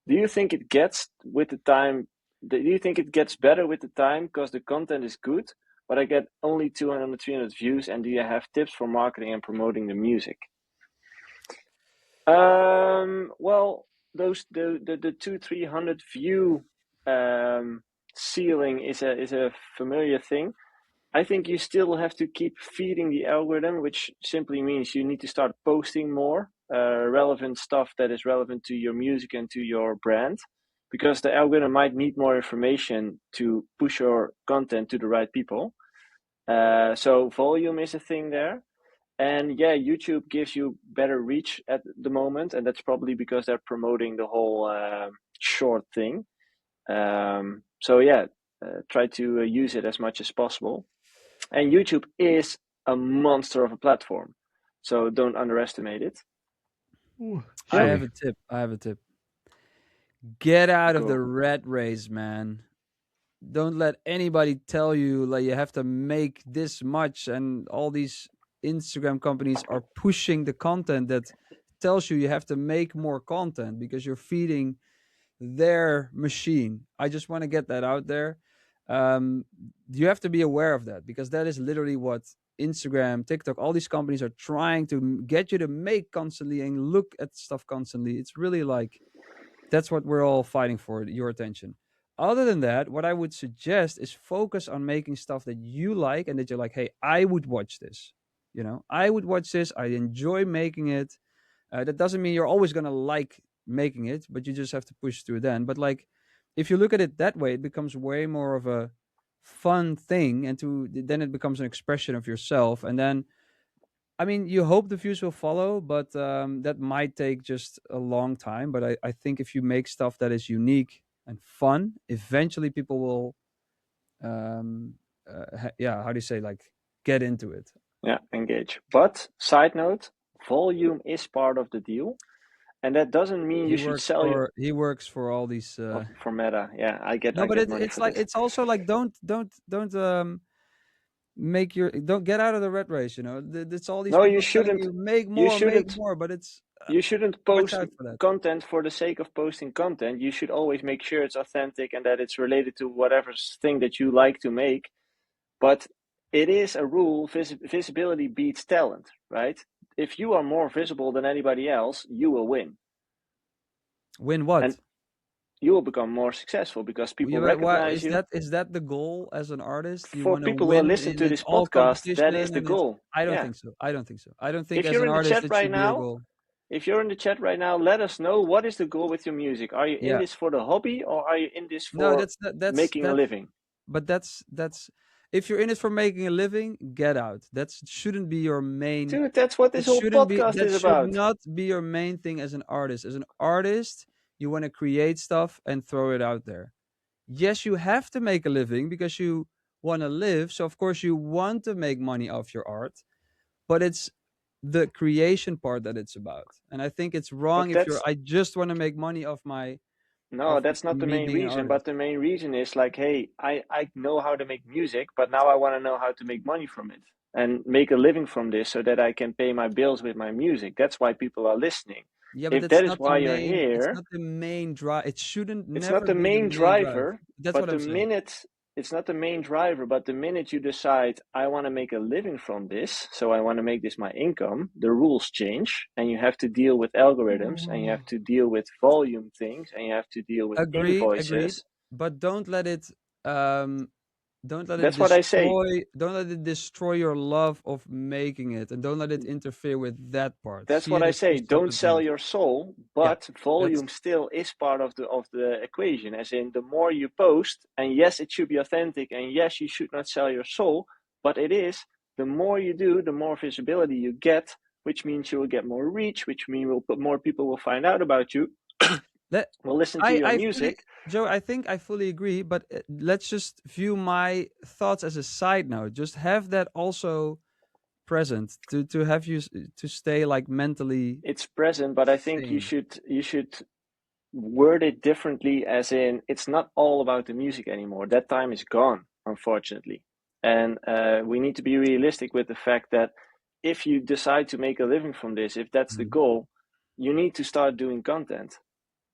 Do you think it gets with the time? Do you think it gets better with the time because the content is good, but I get only 200 or 300 views? And do you have tips for marketing and promoting the music? Well, the 200-300 view ceiling is a familiar thing. I think you still have to keep feeding the algorithm, which simply means you need to start posting more relevant stuff that is relevant to your music and to your brand, because the algorithm might need more information to push your content to the right people. So volume is a thing there. And yeah, YouTube gives you better reach at the moment, and that's probably because they're promoting the whole short thing. So yeah, try to use it as much as possible. And YouTube is a monster of a platform, so don't underestimate it. Ooh, I Yep. have a tip. I have a tip. Get out of the Cool. rat race, man. Don't let anybody tell you like you have to make this much, and all these Instagram companies are pushing the content that tells you have to make more content because you're feeding their machine. I just want to get that out there. You have to be aware of that, because that is literally what Instagram, TikTok, all these companies are trying to get you to make constantly and look at stuff constantly. It's really like that's what we're all fighting for, your attention. Other than that, what I would suggest is focus on making stuff that you like and that you're like, hey, I would watch this. I would watch this. I enjoy making it. That doesn't mean you're always going to like making it, but you just have to push through then. But like, if you look at it that way, it becomes way more of a fun thing, and then it becomes an expression of yourself. And then, I mean, you hope the views will follow, but that might take just a long time. But I think if you make stuff that is unique and fun, eventually people will, yeah, how do you say, like, get into it. Yeah, engage. But side note, volume is part of the deal, and that doesn't mean you should sell your He works for all these. for Meta. Yeah, I No, but get money it's for like this. it's also like don't don't get out of the rat race. It's all these No, people telling you make you more, but it's shouldn't watch post out for that. content for the sake of posting content. You should always make sure it's authentic and that it's related to whatever thing that you like to make. But it is a rule, visibility beats talent, right? If you are more visible than anybody else, you will win. Win what? And you will become more successful because people Why recognize you. is that the goal as an artist? You For want to people who win listen to in this all podcast, that is competition, the and it's. goal. I don't Yeah. think so. I don't think so. I don't think If as you're an in the artist chat it right should be your now, goal. if you're in the chat right now, let us know what is the goal with your music. Are you in this for the hobby or are you in this for making a living? But that's if you're in it for making a living, get out. That shouldn't be your main. Dude, that's what this That whole shouldn't be. podcast That is should about. not be your main thing as an artist. As an artist, you want to create stuff and throw it out there. Yes, you have to make a living because you want to live. So of course you want to make money off your art, but it's the creation part that it's about. And I think it's wrong But I just want to make money off no, that's not the me main being an reason. artist. But the main reason is like, hey, I know how to make music, but now I want to know how to make money from it and make a living from this so that I can pay my bills with my music. That's why people are listening. Yeah, but If that is not the why you're main. It's here, not the main drive. It shouldn't it's not never the be the main main drive. driver, That's but what I'm saying. it's not the main driver, but the minute you decide I want to make a living from this, so I want to make this my income, the rules change and you have to deal with algorithms and you have to deal with volume things and you have to deal with Agreed. invoices. But don't let it That's what I say. don't let it destroy your love of making it, and don't let it interfere with that part. That's See what it I as two say. Don't separate sell things. your soul, Yeah, but volume still is part of the equation. As in, the more you post, and yes, it should be authentic, and yes, you should not sell your soul, but it is. The more you do, the more visibility you get, which means you will get more reach, which means more people will find out about you. Will listen to your music. Joe, I think I fully agree, but let's just view my thoughts as a side note. Just have that also present to have you to stay like mentally. It's present, but I think you should word it differently, as in, it's not all about the music anymore. That time is gone, unfortunately. And we need to be realistic with the fact that if you decide to make a living from this, if that's the goal, you need to start doing content.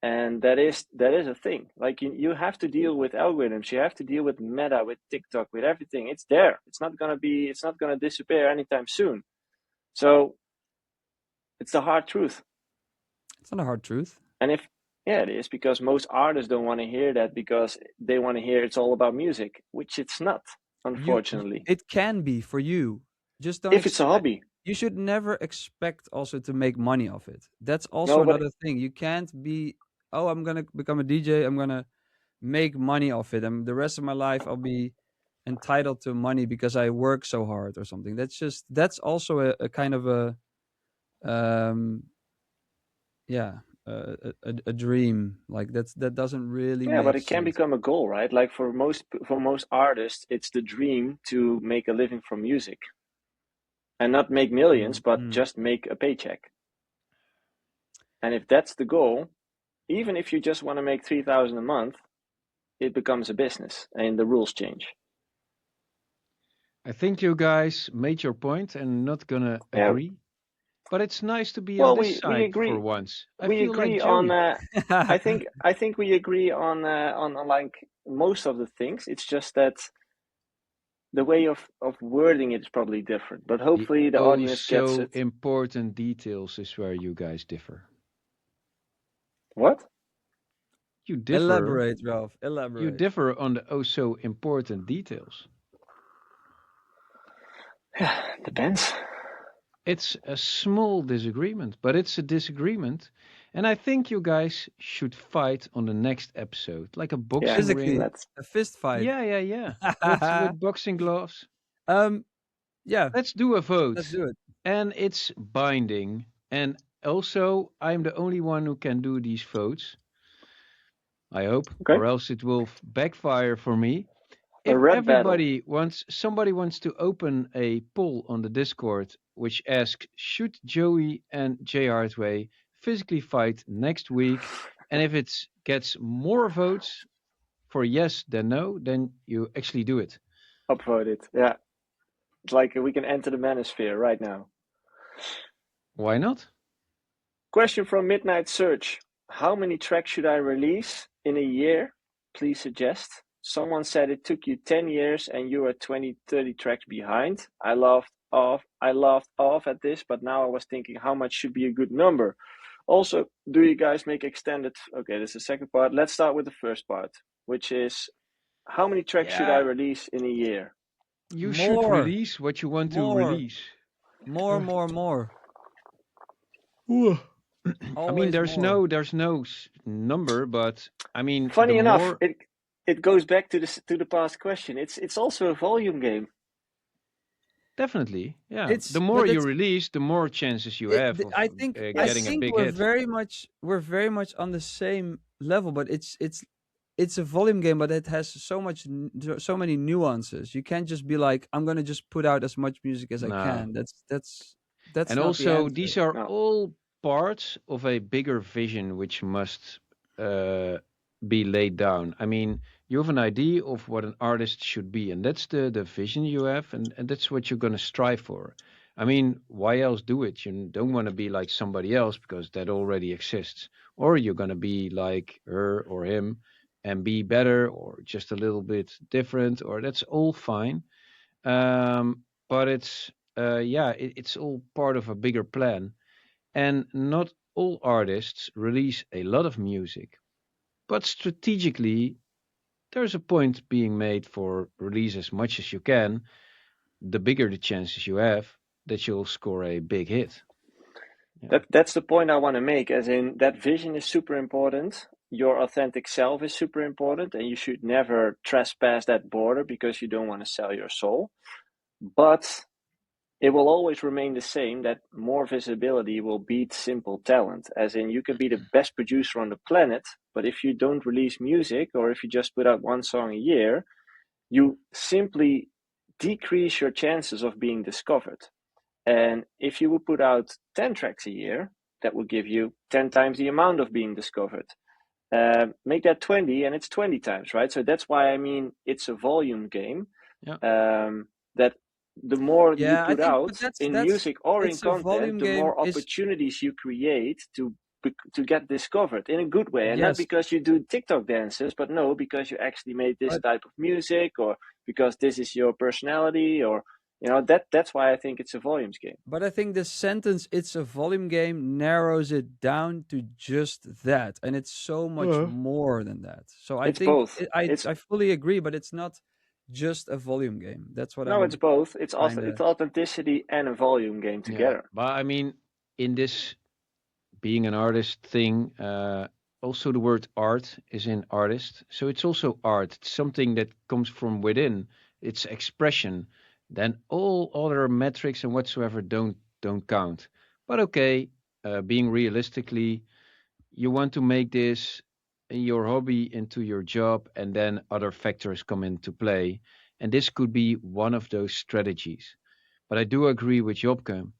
And that is a thing. Like you have to deal with algorithms, you have to deal with Meta, with TikTok, with everything. It's there. It's not gonna disappear anytime soon. So it's the hard truth. It's not a hard truth. And it is, because most artists don't want to hear that, because they want to hear it's all about music, which it's not, unfortunately. It can be for you. Just don't. If it's a hobby. You should never expect also to make money off it. That's also another thing. You can't be, oh, I'm gonna become a DJ. I'm gonna make money off it, and the rest of my life I'll be entitled to money because I work so hard or something. That's also a kind of a a dream. Like that doesn't really make but it can sense. become a goal, right? Like for most artists, it's the dream to make a living from music. And not make millions, but just make a paycheck. And if that's the goal, even if you just want to make 3,000 a month, it becomes a business and the rules change. I think you guys made your point and not gonna agree. But it's nice to be on this side we agree. For once. We agree on. I think we agree on like most of the things. It's just that the way of wording it is probably different. But hopefully the audience gets it. Important details is where you guys differ. What? You differ. Elaborate, Ralph. Elaborate. You differ on the oh so important details. Depends. It's a small disagreement, but it's a disagreement. And I think you guys should fight on the next episode, like a boxing ring. A fist fight. Yeah. with boxing gloves. Yeah. Let's do a vote. Let's do it. And it's binding. And also, I'm the only one who can do these votes. I hope, or else it will backfire for me. If somebody wants to open a poll on the Discord, which asks, should Joey and J Hardway physically fight next week? And if it gets more votes for yes than no, then you actually do it. Upvote it, yeah. It's like we can enter the manosphere right now. Why not? Question from Midnight Search. How many tracks should I release in a year? Please suggest. Someone said it took you 10 years and you are 20, 30 tracks behind. I laughed off at this, but now I was thinking how much should be a good number. Also, do you guys make extended? Okay, this is the second part. Let's start with the first part, which is how many tracks should I Yeah, release in a year? You should more, release what you want to more, release. more. I mean, Always more. there's no number, but I mean, the Funny enough, more it goes back to the past question. It's also a volume game. definitely, yeah. It's The more but you it's release, the more chances you have of I getting a think big hit. we're very much on the same level, but it's a volume game, but it has so many nuances. You can't just be like, I'm gonna just put out as much music as I No. can. That's And not the also, answer. these are No. all parts of a bigger vision which must be laid down. I mean, you have an idea of what an artist should be, and that's the vision you have, and that's what you're going to strive for. I mean, why else do it? You don't want to be like somebody else because that already exists. Or you're going to be like her or him and be better or just a little bit different, or that's all fine. But it's all part of a bigger plan. And not all artists release a lot of music, but strategically, there's a point being made for release as much as you can. The bigger the chances you have that you'll score a big hit. Yeah. That's the point I want to make, as in that vision is super important. Your authentic self is super important, and you should never trespass that border because you don't want to sell your soul. But it will always remain the same that more visibility will beat simple talent. As in, you can be the best producer on the planet, but if you don't release music or if you just put out one song a year, you simply decrease your chances of being discovered. And if you would put out 10 tracks a year, that would give you 10 times the amount of being discovered. Make that 20 and it's 20 times, right? So that's why I mean it's a volume game. Yeah. That the more you Yeah, I put think, but out in music or in it's a content, volume the game. more Is opportunities you create to get discovered in a good way, and not Yes, because you do TikTok dances, but no, because you actually made this but type of music, or because this is your personality, or that's why I think it's a volumes game. I think the sentence "it's a volume game" narrows it down to just that, and it's so much more than that. So I It's think both. It's I fully agree, but it's not just a volume game. That's what No, it's I'm both. It's also kind it's of. authenticity and a volume game Yeah. together. But I mean, in this being an artist thing, also the word art is in artist. So it's also art. It's something that comes from within. It's expression. Then all other metrics and whatsoever don't count. But okay, being realistically, you want to make this your hobby into your job, and then other factors come into play. And this could be one of those strategies. But I do agree with Jobke.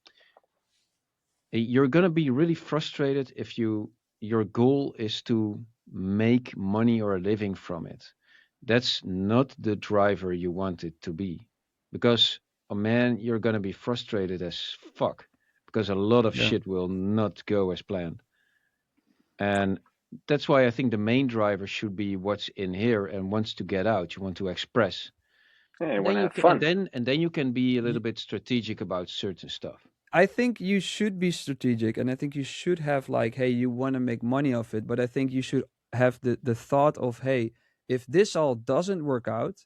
You're going to be really frustrated if your goal is to make money or a living from it. That's not the driver you want it to be, because oh man, you're going to be frustrated as fuck because a lot of Yeah. shit will not go as planned. And that's why I think the main driver should be what's in here and wants to get out, you want to express. Yeah, you And want then to you have can and fun. then and then you can be a little bit strategic about certain stuff. I think you should be strategic, and I think you should have like, hey, you want to make money off it, but I think you should have the thought of, hey, if this all doesn't work out,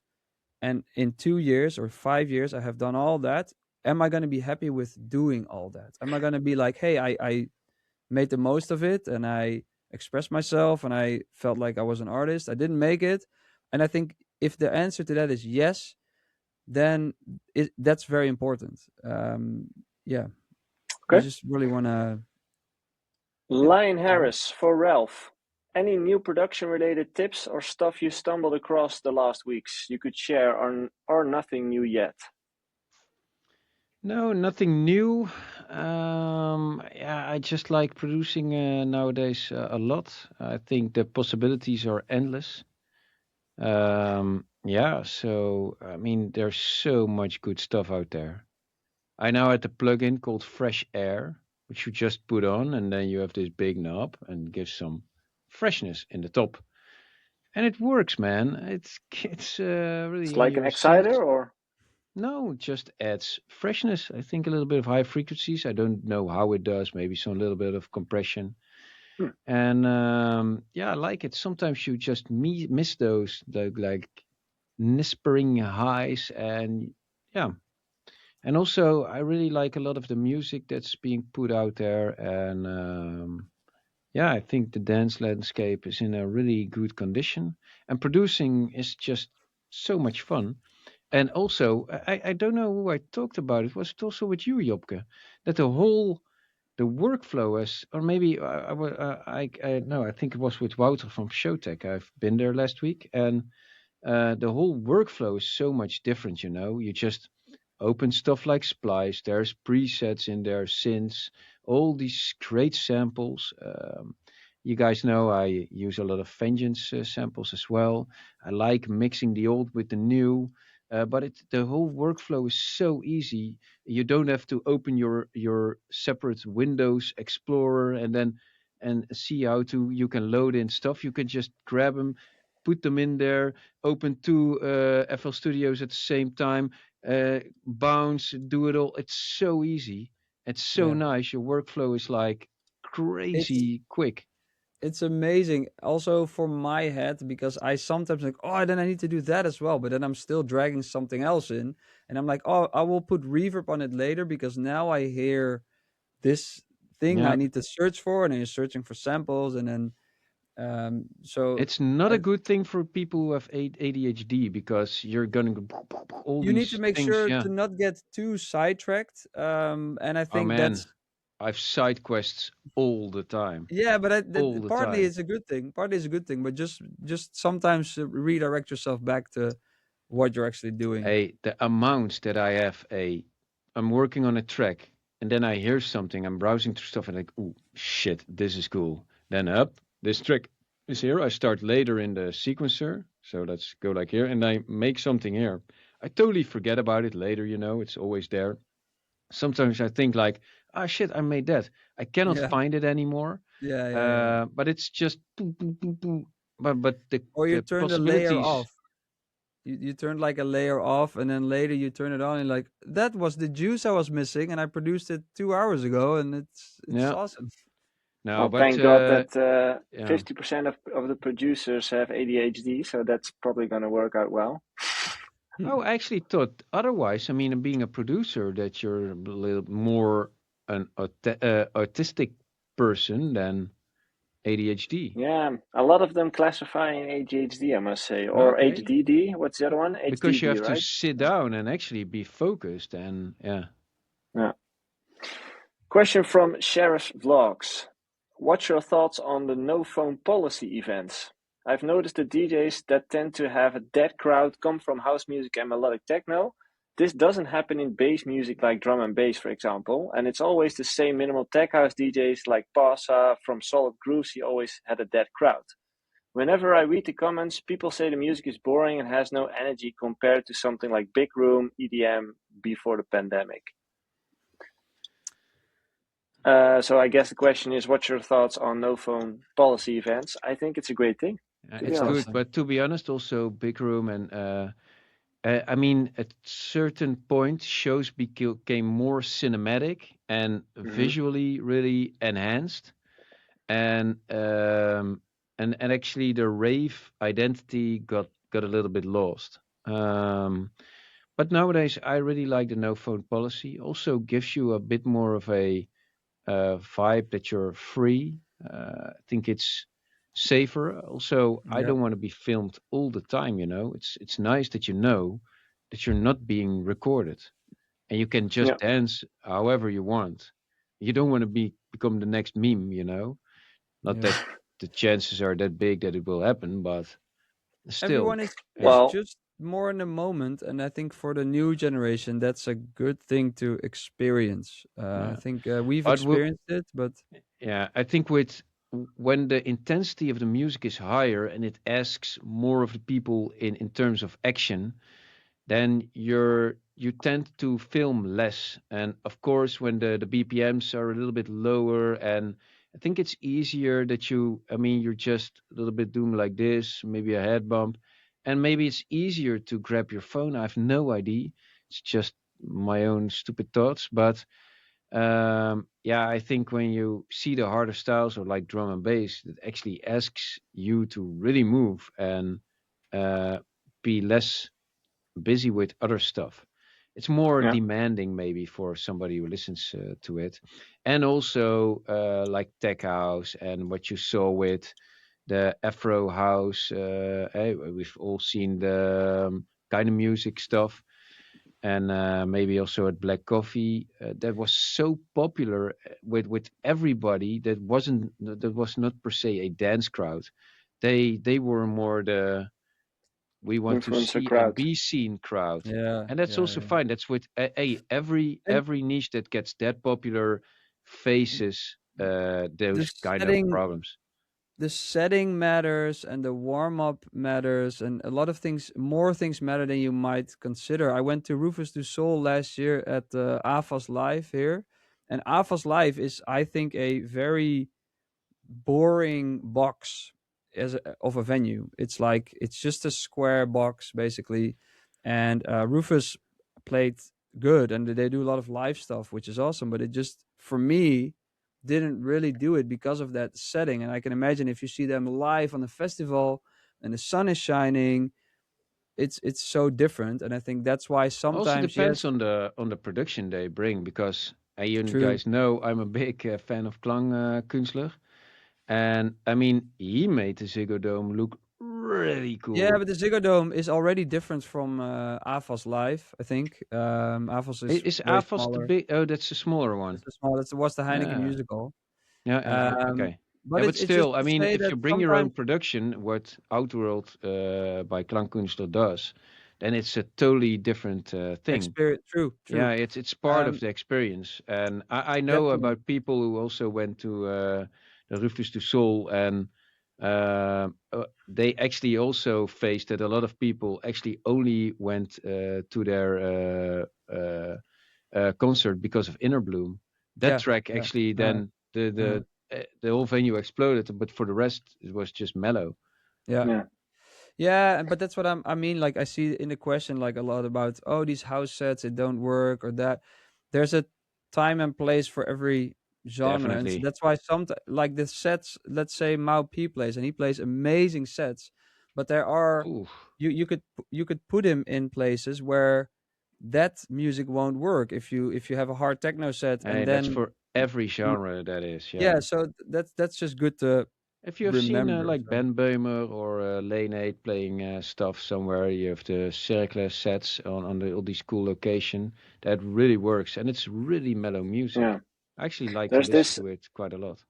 and in 2 years or 5 years I have done all that, am I going to be happy with doing all that? Am I going to be like, hey, I made the most of it and I expressed myself and I felt like I was an artist. I didn't make it. And I think if the answer to that is yes, then that's very important. Yeah, you Okay. just really want to, yeah. Lion Harris for Ralph. Any new production related tips or stuff you stumbled across the last weeks you could share, or nothing new yet? No, nothing new. Yeah, I just like producing nowadays a lot. I think the possibilities are endless. Yeah, so I mean, there's so much good stuff out there. I now had a plugin called Fresh Air, which you just put on, and then you have this big knob and gives some freshness in the top, and it works, man. It's really It's on like an your exciter, synths. or No, it just adds freshness. I think a little bit of high frequencies. I don't know how it does. Maybe some little bit of compression. hmm. And yeah, I like it. Sometimes you just miss those like whispering highs, and yeah. And also, I really like a lot of the music that's being put out there, and yeah, I think the dance landscape is in a really good condition, and producing is just so much fun. And also, I don't know who I talked about it. Was it also with you, Jobke? That the workflow is, or maybe I no, I think it was with Wouter from Showtech. I've been there last week, and the whole workflow is so much different. You just open stuff like Splice. There's presets in there, synths, all these great samples. You guys know I use a lot of Vengeance samples as well. I like mixing the old with the new. But the whole workflow is so easy. You don't have to open your separate Windows Explorer and see how to you can load in stuff. You can just grab them, put them in there, open two FL Studios at the same time, bounce, do it all. It's so easy. It's so Yeah. nice. Your workflow is like It's crazy quick. it's amazing also for my head because I sometimes like, oh, then I need to do that as well, but then I'm still dragging something else in, and I'm like, oh, I will put reverb on it later because now I hear this thing I Yeah. need to search for, and then you're searching for samples, and then so It's not a I, good thing for people who have ADHD because you're gonna go all you need to these make things. sure Yeah. to not get too sidetracked, and I Oh think man, that's I've side quests all the time, yeah, but all that the partly time. it's a good thing. Partly it's a good thing, but just sometimes redirect yourself back to what you're actually doing. The amounts that I'm working on a track, and then I hear something. I'm browsing through stuff, and like, oh shit, this is cool. Then up, this track is here. I start later in the sequencer, so let's go like here, and I make something here. I totally forget about it later. It's always there. Sometimes I think like, ah shit, I made that. I cannot Yeah, find it anymore. yeah. But it's just boom, boom, boom, boom. But Or you the turn the layer possibilities. off. You turn like a layer off, and then later you turn it on, and like that was the juice I was missing, and I produced it 2 hours ago, and it's Yeah, awesome. no, well, but thank God that yeah. 50% of the producers have ADHD, so that's probably going to work out well. Oh, I actually thought otherwise. I mean, being a producer, that you're a little more an autistic person than ADHD. Yeah, a lot of them classify in ADHD, I must say, or Okay, HDD. What's the other one? because you HDD, have to right? sit down and actually be focused, and yeah. Yeah. Question from Sheriff's Vlogs. What's your thoughts on the no phone policy events? I've noticed the DJs that tend to have a dead crowd come from house music and melodic techno. This doesn't happen in bass music like drum and bass, for example, and it's always the same minimal tech house DJs like Pasa from Solid Grooves. He always had a dead crowd. Whenever I read the comments, people say the music is boring and has no energy compared to something like Big Room, EDM before the pandemic. So I guess the question is, what's your thoughts on no phone policy events? I think it's a great thing, to be It's It's good, honest. awesome. but to be honest, also Big Room and I mean, at certain point, shows became more cinematic and Mm-hmm. visually really enhanced, and and actually the rave identity got a little bit lost. But nowadays, I really like the no phone policy. Also gives you a bit more of a vibe that you're free. I think it's safer. Also, I Yeah, don't want to be filmed all the time. It's nice that you know that you're not being recorded and you can just Yeah. dance however you want. You don't want to become the next meme. Not yeah. that the chances are that big that it will happen, but still, Everyone is yeah, Well, just more in the moment, and I think for the new generation, that's a good thing to experience. I yeah. think we've But experienced it, but yeah, I think with when the intensity of the music is higher and it asks more of the people in terms of action, then you tend to film less. And of course, when the BPMs are a little bit lower, and I think it's easier that I mean, you're just a little bit doing like this, maybe a head bump, and maybe it's easier to grab your phone. I have no idea. It's just my own stupid thoughts, but yeah, I think when you see the harder styles or like drum and bass, it actually asks you to really move and uh, be less busy with other stuff. It's more Yeah. demanding maybe for somebody who listens to it. And also like tech house and what you saw with the Afro house. We've all seen the kind of music stuff. And maybe also at Black Coffee, that was so popular with everybody. That was not per se a dance crowd. They were more the we want to Influencer see and crowd. be seen crowd, Yeah, and that's yeah, also yeah. fine. That's with And every niche that gets that popular faces the those kind of setting problems. the setting matters and the warm up matters and a lot of things more things matter than you might consider. I went to Rufus du Sol last year at AFAS Live here, and AFAS Live is, I think, a very boring box of a venue. It's like it's just a square box basically, and Rufus played good, and they do a lot of live stuff, which is awesome. But it just for me didn't really do it because of that setting. And I can imagine if you see them live on a festival and the sun is shining, it's so different. And I think that's why Also sometimes depends yes, on the production they bring, because you true. guys know I'm a big fan of Klang Künstler, and I mean he made the Ziggo Dome look really Yeah, cool. but the Ziggo Dome is already different from AFAS Live, I think. AFAS is Is way AFAS the smaller. big? Oh, that's a smaller one. It's a small. It was the Heineken Yeah. musical. Yeah, Um, okay. Yeah, but but it's just still, I to mean, say if that you bring your own sometimes production, what Outworld by Klankkunstler does, then it's a totally different thing. experience. True, Yeah, true. it's part of Um, the experience. And I know definitely. about people who also went to the Rufus du Sol, and they actually also faced that a lot of people actually only went to their concert because of Inner Bloom. That Yeah, track yeah. actually Uh, then uh, the whole venue exploded, but for the rest it was just mellow. yeah. Yeah. Yeah, but that's what I mean. Like I see in the question like a lot about, oh, these house sets it don't work or that. There's a time and place for every genre, and so Definitely. that's why some like the sets. Let's say Mao P plays, and he plays amazing sets, but there are Ooh. you could put him in places where that music won't work if you have a hard techno set and Hey, that's then for every genre, that is, yeah. yeah. So that's just good to If you have seen remember. like So Ben Böhmer or Lane 8 playing stuff somewhere, you have the circular sets on all these cool location, that really works, and it's really mellow Yeah. music. I actually like to There's listen this to it quite a lot.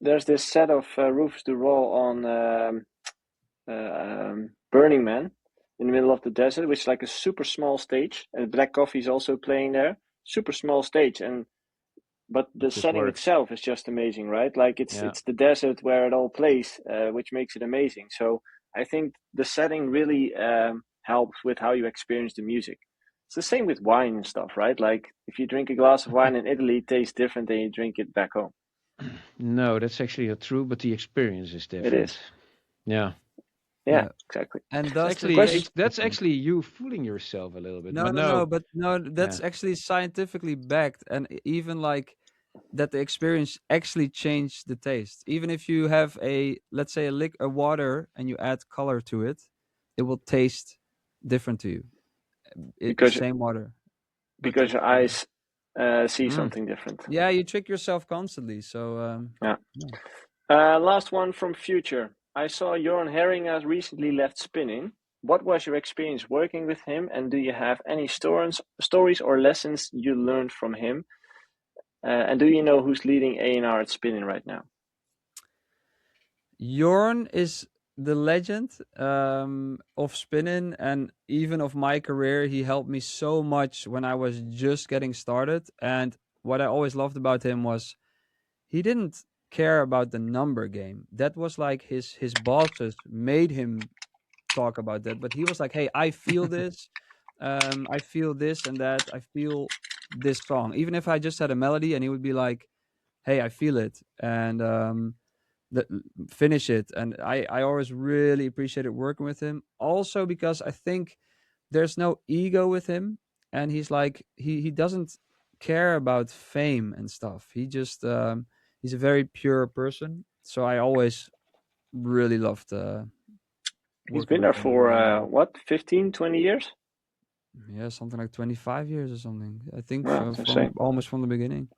there's this set of Rufus du Roll on Burning Man in the middle of the desert, which is like a super small stage, and Black Coffee is also playing there. Super small stage, and but the It just setting works. itself is just amazing, right? Like Yeah. it's the desert where it all plays, which makes it amazing. So I think the setting really helps with how you experience the music. It's the same with wine and stuff, right? Like if you drink a glass of wine in Italy, it tastes different than you drink it back home. No, that's actually not true, but the experience is It different. is. Yeah. Yeah, yeah, exactly. and It's thus the actually Question. taste it's that's different. actually you fooling yourself a little bit. No, But no, no, no. but no, Yeah. that's actually scientifically backed, and even like that, the experience actually changed the taste. Even if you have a, let's say, a water, and you add color to it, it will taste different to you. because Same water, but because your eyes see Mm. something different. yeah, you trick yourself constantly. So Yeah. yeah. Last one from Future. I saw Joran Herring has recently left spinning. What was your experience working with him, and do you have any stories or lessons you learned from him? And do you know who's leading A&R at spinning right now? Jorn is the legend of spinning, and even of my career. He helped me so much when I was just getting started. And what I always loved about him was he didn't care about the number game. That was like his bosses made him talk about that, but he was like, hey, I feel this, I feel this and that, I feel this song, even if I just had a melody, and he would be like, hey, I feel it, and the, finish it. And I always really appreciated working with him, also because I think there's no ego with him, and he's like, he doesn't care about fame and stuff. He just he's a very pure person, so I always really loved He's working been there with him. for, what, 15, 20 years? Yeah, something like 25 years or something. I think Wow, from, that's insane. almost from the beginning.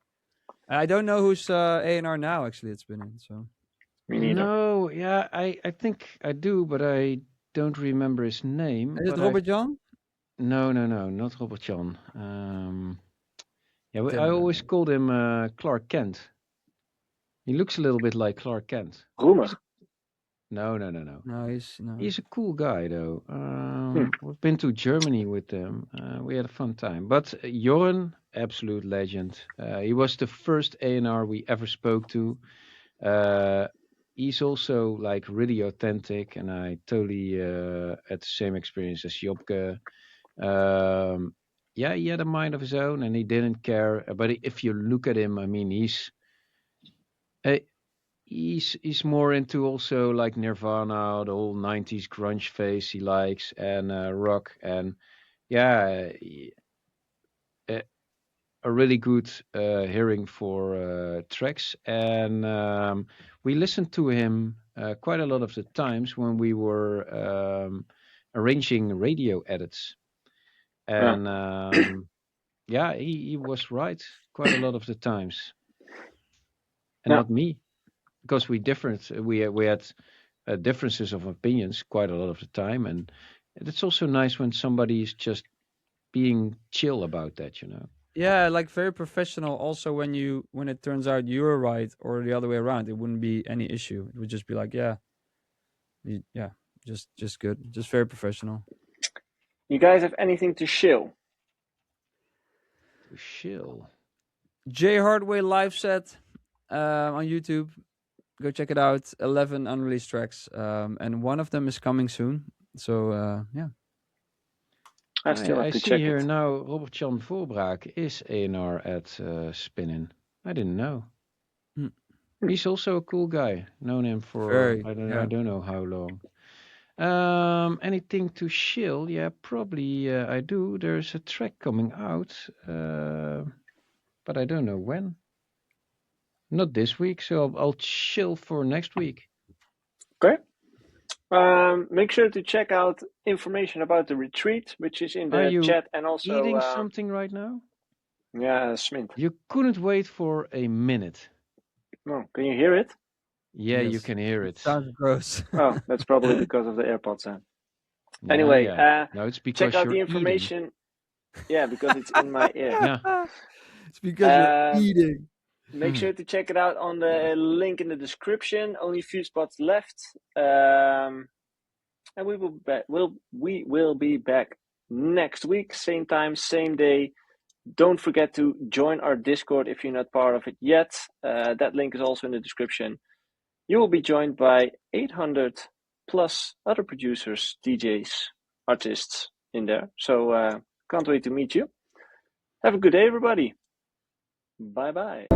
I don't know who's A&R now, actually, it's been in, so. Me neither. No, yeah, I think I do, but I don't remember his name. Is it But Robert John? No, not Robert Jan. Yeah, I Didn't always know. called him Clark Kent. He looks a little bit like Clark Kent. Roemer. No. No, he's no. He's a cool guy, though. We've been to Germany with them. We had a fun time. But Joran, absolute legend. He was the first A&R we ever spoke to. He's also like really authentic, and I totally had the same experience as Jobke. Yeah, he had a mind of his own, and he didn't care. But if you look at him, I mean, uh, he's more into also like Nirvana, the whole '90s grunge phase he likes, and rock, and yeah, a really good hearing for tracks. And we listened to him quite a lot of the times when we were arranging radio edits, Yeah. and yeah, he was right quite a lot of the times, and Yeah. not me, because we different. We had differences of opinions quite a lot of the time, and it's also nice when somebody is just being chill about that, you know. Yeah, like very professional. Also, when it turns out you're right or the other way around, it wouldn't be any issue. It would just be like, yeah, yeah, just good, just very professional. You guys have anything to shill? To chill. Jay Hardway live set on YouTube. Go check it out. 11 unreleased tracks, and one of them is coming soon. So yeah. I still have to see check here it. now Robert Jan Voorbraak is A&R at Spinnin. I didn't know. Hmm. He's also a cool guy. Known him for Very, I yeah. don't know how long. Anything to chill? Yeah, probably I do. There's a track coming out, but I don't know when. Not this week, so I'll chill for next week. Okay. Make sure to check out information about the retreat, which is in Are the you chat, and also eating something right now? yeah, Smint. You couldn't wait for a minute. No, can you hear it? Yeah, you Yes. can hear it. Sounds gross. Oh, that's probably because of the AirPods then. Yeah, Anyway, yeah. No, it's because check out you're the information. Yeah, because it's in my ear. Yeah. It's because you're eating. Make sure to check it out on the link in the description. Only a few spots left. And we will be back next week, same time, same day. Don't forget to join our Discord if you're not part of it yet. That link is also in the description. You will be joined by 800 plus other producers, DJs, artists in there. So can't wait to meet you. Have a good day, everybody. Bye bye.